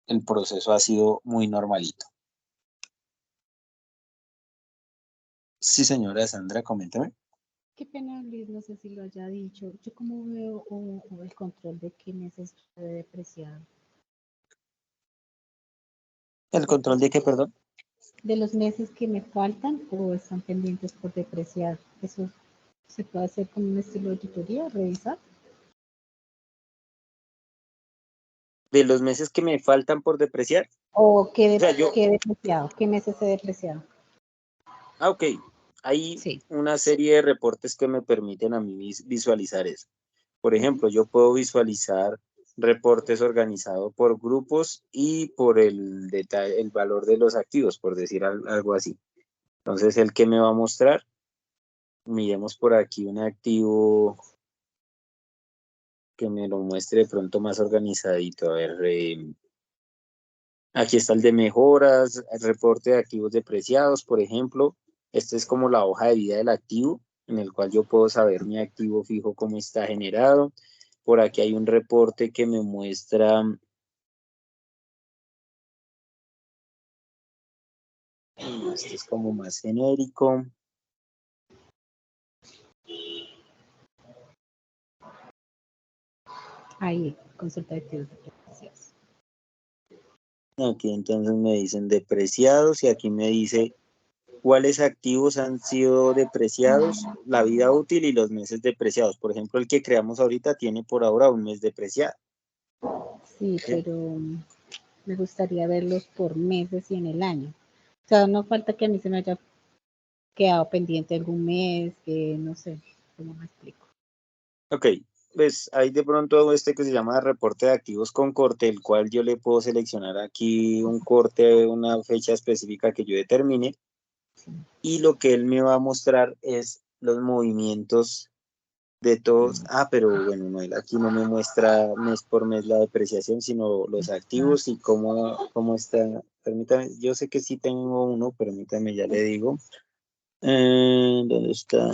el proceso ha sido muy normalito. Sí, señora Sandra, coméntame. Qué pena, Luis, no sé si lo haya dicho. Yo cómo veo o el control de qué meses fue depreciado. ¿El control de qué, perdón? De los meses que me faltan o están pendientes por depreciar. Eso se puede hacer con un estilo de auditoría, revisar. De los meses que me faltan por depreciar. O qué, O sea, yo, qué depreciado, qué meses he depreciado. ok, hay Sí. una serie de reportes que me permiten a mí visualizar eso. Por Ujú. ejemplo, yo puedo visualizar reportes organizados por grupos y por el valor de los activos, por decir algo así. Entonces, ¿el que me va a mostrar? Miremos por aquí un activo que me lo muestre de pronto más organizadito. A ver, aquí está el de mejoras, el reporte de activos depreciados, por ejemplo. Esta es como la hoja de vida del activo, en el cual yo puedo saber mi activo fijo cómo está generado. Por aquí hay un reporte que me muestra, este es como más genérico. Ahí, consulta de activos depreciados. Aquí entonces me dicen depreciados y aquí me dice cuáles activos han sido depreciados, la vida útil y los meses depreciados. Por ejemplo, el que creamos ahorita tiene por ahora un mes depreciado. Sí, ¿Sí? pero me gustaría verlos por meses y en el año. O sea, no falta que a mí se me haya quedado pendiente algún mes, que no sé, ¿cómo me explico? Ok, pues hay de pronto este que se llama reporte de activos con corte, el cual yo le puedo seleccionar aquí un corte, una fecha específica que yo determine, Sí. y lo que él me va a mostrar es los movimientos de todos. Ah, pero bueno, no, él aquí no me muestra mes por mes la depreciación, sino los activos y cómo está. Permítame, yo sé que sí tengo uno, permítame, ya le digo. ¿Dónde está?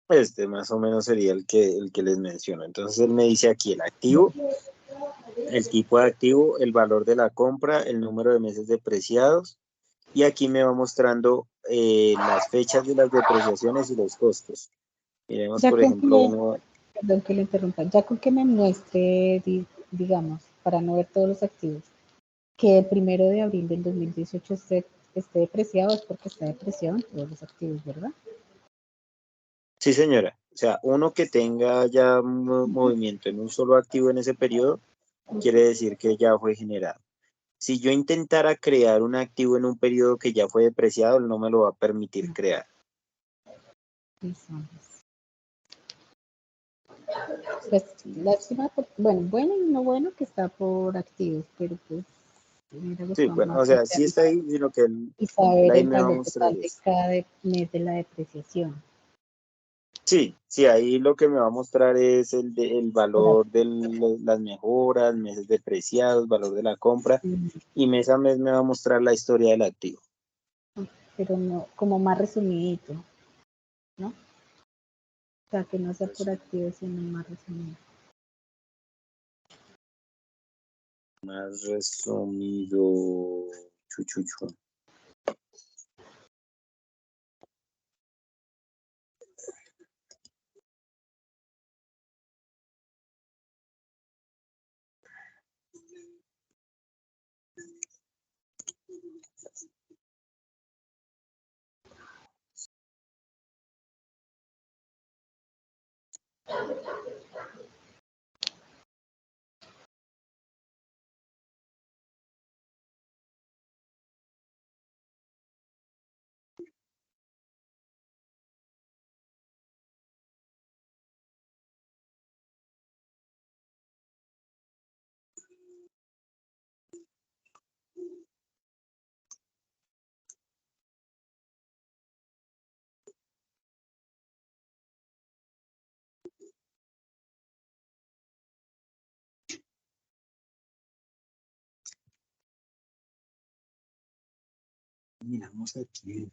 Este más o menos sería el que les menciono. Entonces él me dice aquí el activo, el tipo de activo, el valor de la compra, el número de meses depreciados, y aquí me va mostrando las fechas de las depreciaciones y los costos. Miremos, Ya por con que ejemplo, me, uno. perdón que le interrumpa, ya con que me muestre, digamos, para no ver todos los activos, que el 1 de abril del 2018 esté depreciado, es porque está depreciado en todos los activos, ¿verdad? Sí, señora. O sea, uno que tenga ya movimiento en un solo activo en ese periodo, quiere decir que ya fue generado. Si yo intentara crear un activo en un periodo que ya fue depreciado, él no me lo va a permitir crear. Pues lástima, bueno, bueno y no bueno que está por activos, pero pues me hubiera Sí, gustado bueno, más o sea, sí está ahí, sino que y él saber ahí el me va a valor mostrar total de eso. cada mes de la depreciación. Sí, sí, ahí lo que me va a mostrar es el Por valor de las mejoras, meses depreciados, valor de la compra, activos, y mes a mes me va a mostrar la historia del activo. pero no, como más resumidito, ¿no? O sea, que no sea por activos, sino más resumido. Más resumido, chuchuchu. Miramos aquí.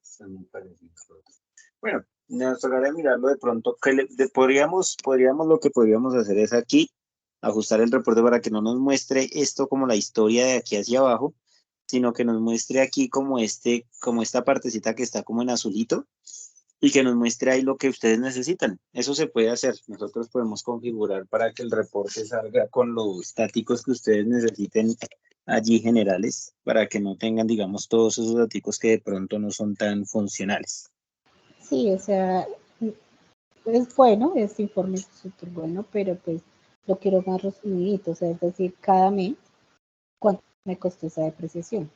Está muy parecido. Bueno, nos tocaría mirarlo de pronto. Podríamos, lo que podríamos hacer es aquí ajustar el reporte para que no nos muestre esto como la historia de aquí hacia abajo, sino que nos muestre aquí como esta partecita que está como en azulito y que nos muestre ahí lo que ustedes necesitan. Eso se puede hacer. Nosotros podemos configurar para que el reporte salga con los estáticos que ustedes necesiten allí generales, para que no tengan, digamos, todos esos datos que de pronto no son tan funcionales. Sí, o sea, es bueno, este informe es súper bueno, pero pues lo quiero más resumidito, o sea, es decir, cada mes, ¿cuánto me costó esa depreciación?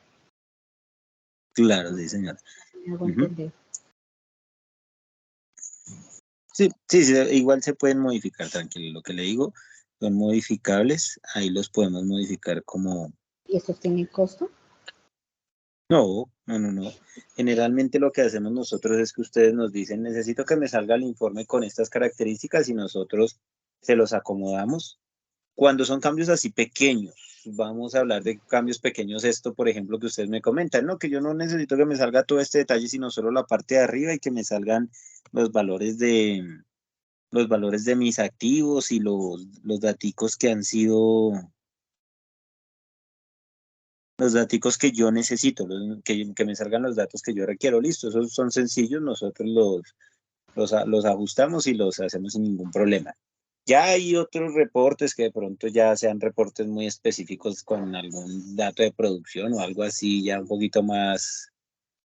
Claro, sí, señor. Me hago Ujú. entender. Sí, sí, sí, igual se pueden modificar, tranquilo. Lo que le digo son modificables, ahí los podemos modificar como... ¿Y estos tienen costo? No, no, no, no. Generalmente lo que hacemos nosotros es que ustedes nos dicen, necesito que me salga el informe con estas características y nosotros se los acomodamos. Cuando son cambios así pequeños, vamos a hablar de cambios pequeños, esto, por ejemplo, que ustedes me comentan, no, que yo no necesito que me salga todo este detalle, sino solo la parte de arriba y que me salgan los valores de mis activos y los daticos que han sido, los daticos que yo necesito, que me salgan los datos que yo requiero. Listo, esos son sencillos, nosotros los ajustamos y los hacemos sin ningún problema. Ya hay otros reportes que de pronto ya sean reportes muy específicos con algún dato de producción o algo así, ya un poquito más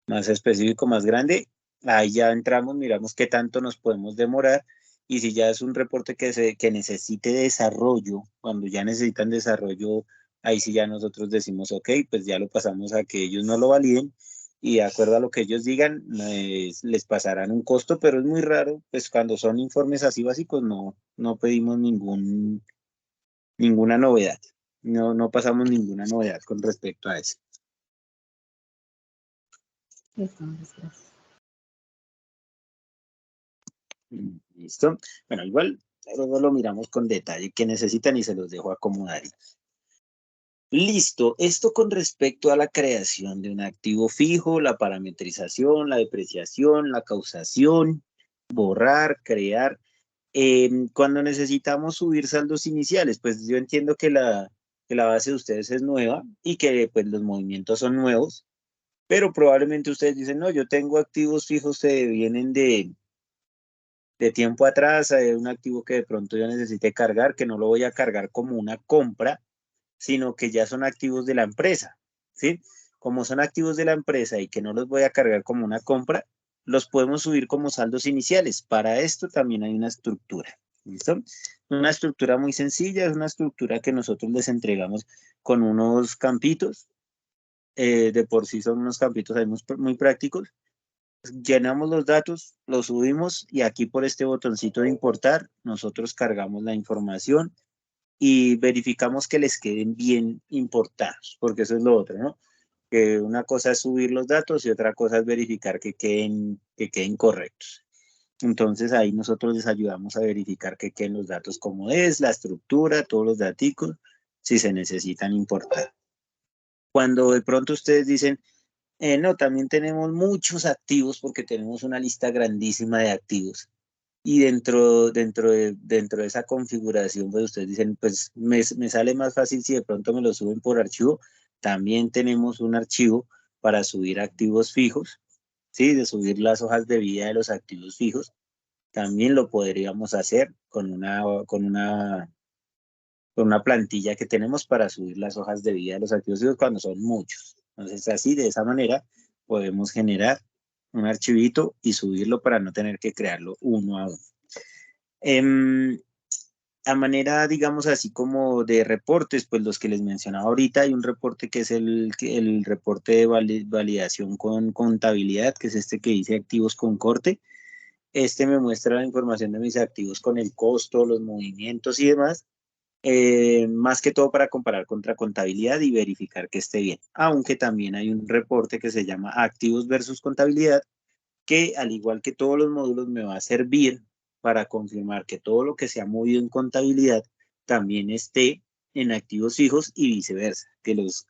específico, más grande. Ahí ya entramos, miramos qué tanto nos podemos demorar y si ya es un reporte que necesite desarrollo, cuando ya necesitan desarrollo, ahí sí ya nosotros decimos, ok, pues ya lo pasamos a que ellos no lo validen y de acuerdo a lo que ellos digan, les pasarán un costo, pero es muy raro, pues cuando son informes así básicos no pedimos ninguna novedad, no pasamos ninguna novedad con respecto a eso. Gracias. ¿Listo? Bueno, igual luego lo miramos con detalle que necesitan y se los dejo acomodar. Listo, esto con respecto a la creación de un activo fijo, la parametrización, la depreciación, la causación, borrar, crear. Cuando necesitamos subir saldos iniciales, pues yo entiendo que la base de ustedes es nueva y que pues los movimientos son nuevos, pero probablemente ustedes dicen, no, yo tengo activos fijos que vienen de tiempo atrás, un activo que de pronto yo necesite cargar, que no lo voy a cargar como una compra, sino que ya son activos de la empresa, ¿sí? Como son activos de la empresa y que no los voy a cargar como una compra, los podemos subir como saldos iniciales. Para esto también hay una estructura, ¿listo? Una estructura muy sencilla, es una estructura que nosotros les entregamos con unos campitos, de por sí son unos campitos ahí muy prácticos, llenamos los datos, los subimos y aquí por este botoncito de importar, nosotros cargamos la información y verificamos que les queden bien importados, porque eso es lo otro, ¿no? Que una cosa es subir los datos y otra cosa es verificar que queden correctos. Entonces ahí nosotros les ayudamos a verificar que queden los datos como es, la estructura, todos los datos, si se necesitan importar. Cuando de pronto ustedes dicen, no, también tenemos muchos activos porque tenemos una lista grandísima de activos. Y dentro de esa configuración, pues ustedes dicen, pues me sale más fácil si de pronto me lo suben por archivo. También tenemos un archivo para subir activos fijos, ¿sí? De subir las hojas de vida de los activos fijos. También lo podríamos hacer con una plantilla que tenemos para subir las hojas de vida de los activos fijos cuando son muchos. Entonces, así, de esa manera, podemos generar un archivito y subirlo para no tener que crearlo uno a uno. Em, a manera, digamos así como de reportes, pues los que les mencionaba ahorita, hay un reporte que es el reporte de validación con contabilidad, que es este que dice activos con corte. Este me muestra la información de mis activos con el costo, los movimientos y demás, más que todo para comparar contra contabilidad y verificar que esté bien. Aunque también hay un reporte que se llama activos versus contabilidad, que al igual que todos los módulos me va a servir para confirmar que todo lo que se ha movido en contabilidad también esté en activos fijos y viceversa, que los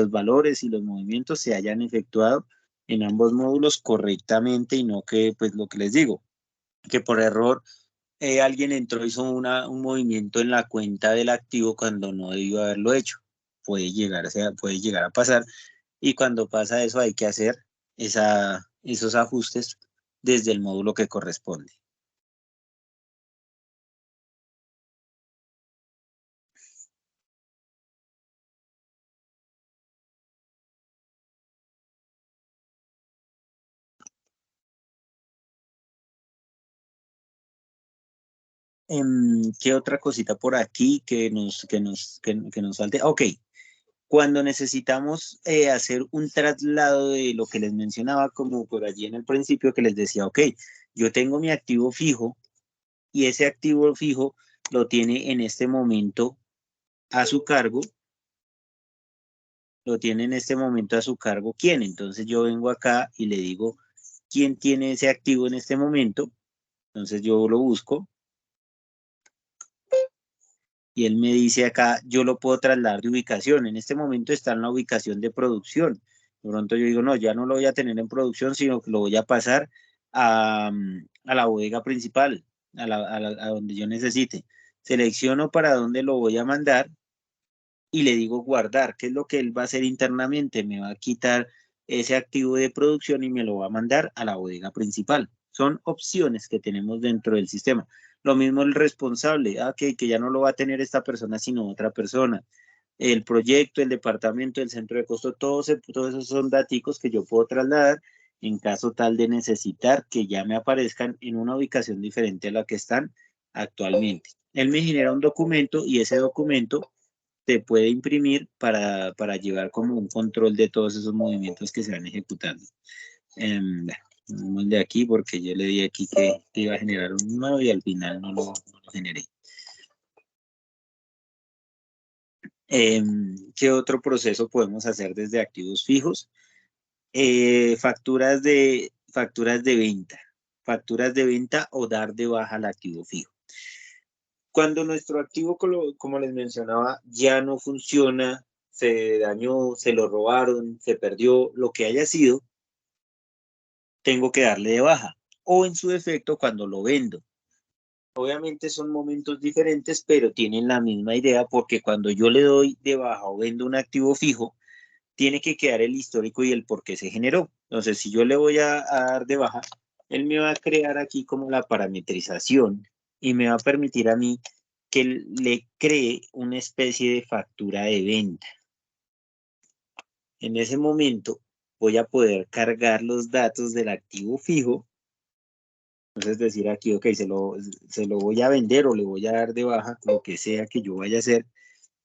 valores y los movimientos se hayan efectuado en ambos módulos correctamente y no que, pues lo que les digo, que por error alguien entró, hizo un movimiento en la cuenta del activo cuando no debió haberlo hecho. Puede llegar a pasar y cuando pasa eso hay que hacer esos ajustes desde el módulo que corresponde. ¿Qué otra cosita por aquí que nos falte? Ok, cuando necesitamos hacer un traslado de lo que les mencionaba, como por allí en el principio que les decía, ok, yo tengo mi activo fijo y ese activo fijo lo tiene en este momento a su cargo, ¿quién? Entonces yo vengo acá y le digo, ¿quién tiene ese activo en este momento? Entonces yo lo busco y él me dice acá, yo lo puedo trasladar de ubicación. En este momento está en la ubicación de producción. De pronto yo digo, no, ya no lo voy a tener en producción, sino que lo voy a pasar a la bodega principal, a donde yo necesite. Selecciono para dónde lo voy a mandar y le digo guardar, que es lo que él va a hacer internamente. Me va a quitar ese activo de producción y me lo va a mandar a la bodega principal. Son opciones que tenemos dentro del sistema. Lo mismo el responsable, que ya no lo va a tener esta persona, sino otra persona. El proyecto, el departamento, el centro de costo, todos esos son datos que yo puedo trasladar en caso tal de necesitar que ya me aparezcan en una ubicación diferente a la que están actualmente. Él me genera un documento y ese documento se puede imprimir para llevar como un control de todos esos movimientos que se van ejecutando. Vamos de aquí porque yo le di aquí que iba a generar un nuevo y al final no lo generé. ¿Qué otro proceso podemos hacer desde activos fijos? Facturas de venta. Facturas de venta o dar de baja al activo fijo. Cuando nuestro activo, como les mencionaba, ya no funciona, se dañó, se lo robaron, se perdió, lo que haya sido, tengo que darle de baja. O en su defecto, cuando lo vendo. Obviamente son momentos diferentes, pero tienen la misma idea porque cuando yo le doy de baja o vendo un activo fijo, tiene que quedar el histórico y el por qué se generó. Entonces, si yo le voy a dar de baja, él me va a crear aquí como la parametrización y me va a permitir a mí que le cree una especie de factura de venta. En ese momento voy a poder cargar los datos del activo fijo. Entonces decir aquí, ok, se lo voy a vender o le voy a dar de baja, lo que sea que yo vaya a hacer.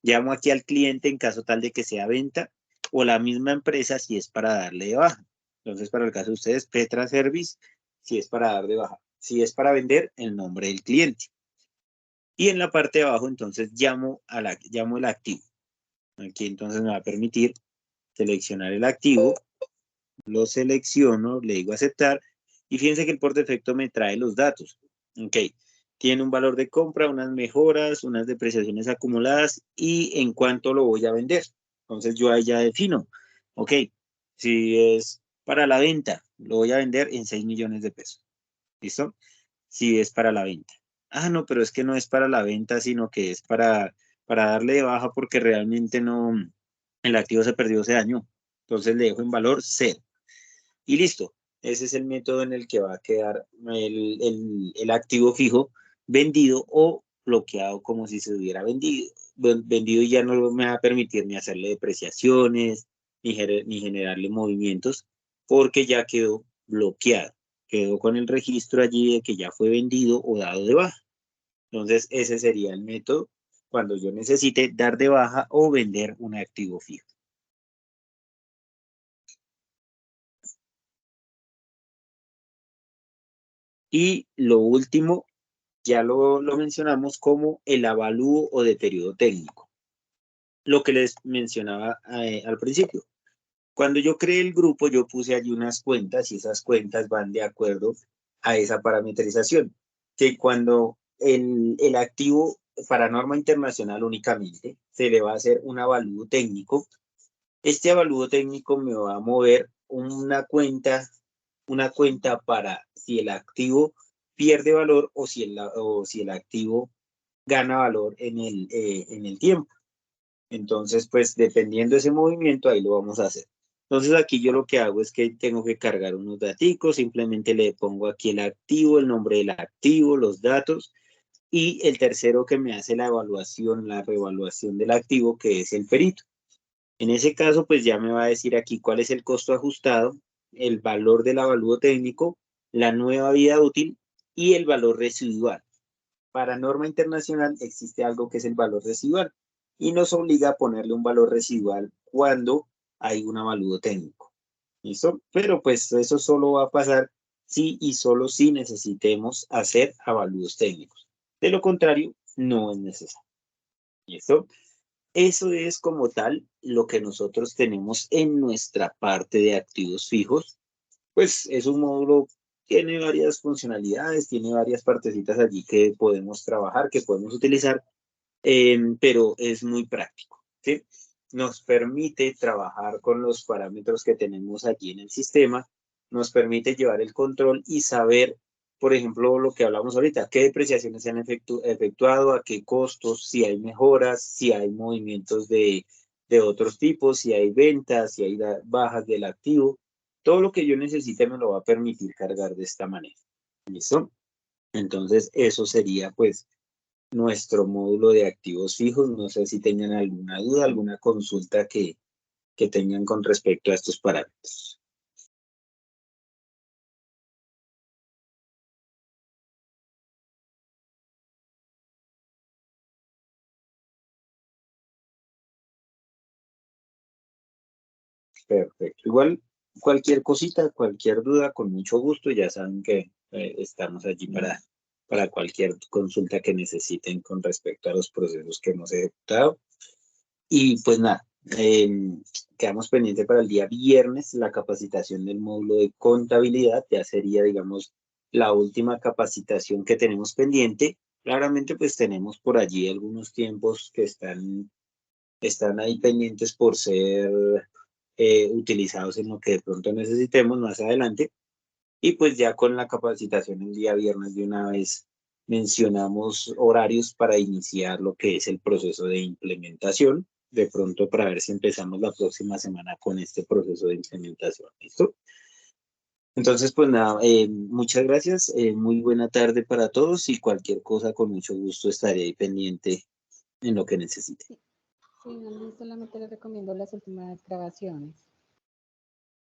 Llamo aquí al cliente en caso tal de que sea venta o la misma empresa si es para darle de baja. Entonces, para el caso de ustedes, Petra Service, si es para dar de baja. Si es para vender, el nombre del cliente. Y en la parte de abajo, entonces, llamo el activo. Aquí entonces me va a permitir seleccionar el activo, lo selecciono, le digo aceptar, y fíjense que el por defecto me trae los datos. Ok, tiene un valor de compra, unas mejoras, unas depreciaciones acumuladas y en cuánto lo voy a vender. Entonces yo ahí ya defino, ok, si es para la venta, lo voy a vender en 6 millones de pesos. ¿Listo? Si es para la venta. Ah, no, pero es que no es para la venta, sino que es para darle de baja porque realmente no, el activo se perdió, se dañó. Entonces le dejo en valor 0. Y listo. Ese es el método en el que va a quedar el activo fijo vendido o bloqueado como si se hubiera vendido y ya no me va a permitir ni hacerle depreciaciones ni generarle movimientos porque ya quedó bloqueado. Quedó con el registro allí de que ya fue vendido o dado de baja. Entonces, ese sería el método cuando yo necesite dar de baja o vender un activo fijo. Y lo último, ya lo mencionamos como el avalúo o de periodo técnico. Lo que les mencionaba al principio. Cuando yo creé el grupo, yo puse allí unas cuentas y esas cuentas van de acuerdo a esa parametrización. Que cuando el activo para norma internacional únicamente se le va a hacer un avalúo técnico, este avalúo técnico me va a mover una cuenta para si el activo pierde valor o si el activo gana valor en el tiempo. Entonces, pues dependiendo de ese movimiento, ahí lo vamos a hacer. Entonces aquí yo lo que hago es que tengo que cargar unos daticos, simplemente le pongo aquí el activo, el nombre del activo, los datos, y el tercero que me hace la evaluación, la reevaluación del activo, que es el perito. En ese caso, pues ya me va a decir aquí cuál es el costo ajustado, el valor del avalúo técnico, la nueva vida útil y el valor residual. Para norma internacional existe algo que es el valor residual y nos obliga a ponerle un valor residual cuando hay un avalúo técnico. ¿Listo? Pero pues eso solo va a pasar si y solo si necesitemos hacer avalúos técnicos. De lo contrario, no es necesario. ¿Listo? Eso es como tal lo que nosotros tenemos en nuestra parte de activos fijos. Pues es un módulo, tiene varias funcionalidades, tiene varias partecitas allí que podemos trabajar, que podemos utilizar, pero es muy práctico, ¿sí? Nos permite trabajar con los parámetros que tenemos allí en el sistema, nos permite llevar el control y saber, por ejemplo, lo que hablamos ahorita, qué depreciaciones se han efectuado, a qué costos, si hay mejoras, si hay movimientos de otros tipos, si hay ventas, si hay bajas del activo. Todo lo que yo necesite me lo va a permitir cargar de esta manera. ¿Listo? Entonces, eso sería, pues, nuestro módulo de activos fijos. No sé si tengan alguna duda, alguna consulta que tengan con respecto a estos parámetros. Perfecto. Igual, cualquier cosita, cualquier duda, con mucho gusto, ya saben que estamos allí para cualquier consulta que necesiten con respecto a los procesos que hemos ejecutado. Y pues nada, quedamos pendientes para el día viernes la capacitación del módulo de contabilidad. Ya sería, digamos, la última capacitación que tenemos pendiente. Claramente, pues tenemos por allí algunos tiempos que están ahí pendientes por ser utilizados en lo que de pronto necesitemos más adelante. Y pues ya con la capacitación el día viernes de una vez mencionamos horarios para iniciar lo que es el proceso de implementación, de pronto para ver si empezamos la próxima semana con este proceso de implementación. ¿Listo? Entonces, pues nada, muchas gracias, muy buena tarde para todos y cualquier cosa con mucho gusto estaré ahí pendiente en lo que necesite. Sí, a mí solamente les recomiendo las últimas grabaciones.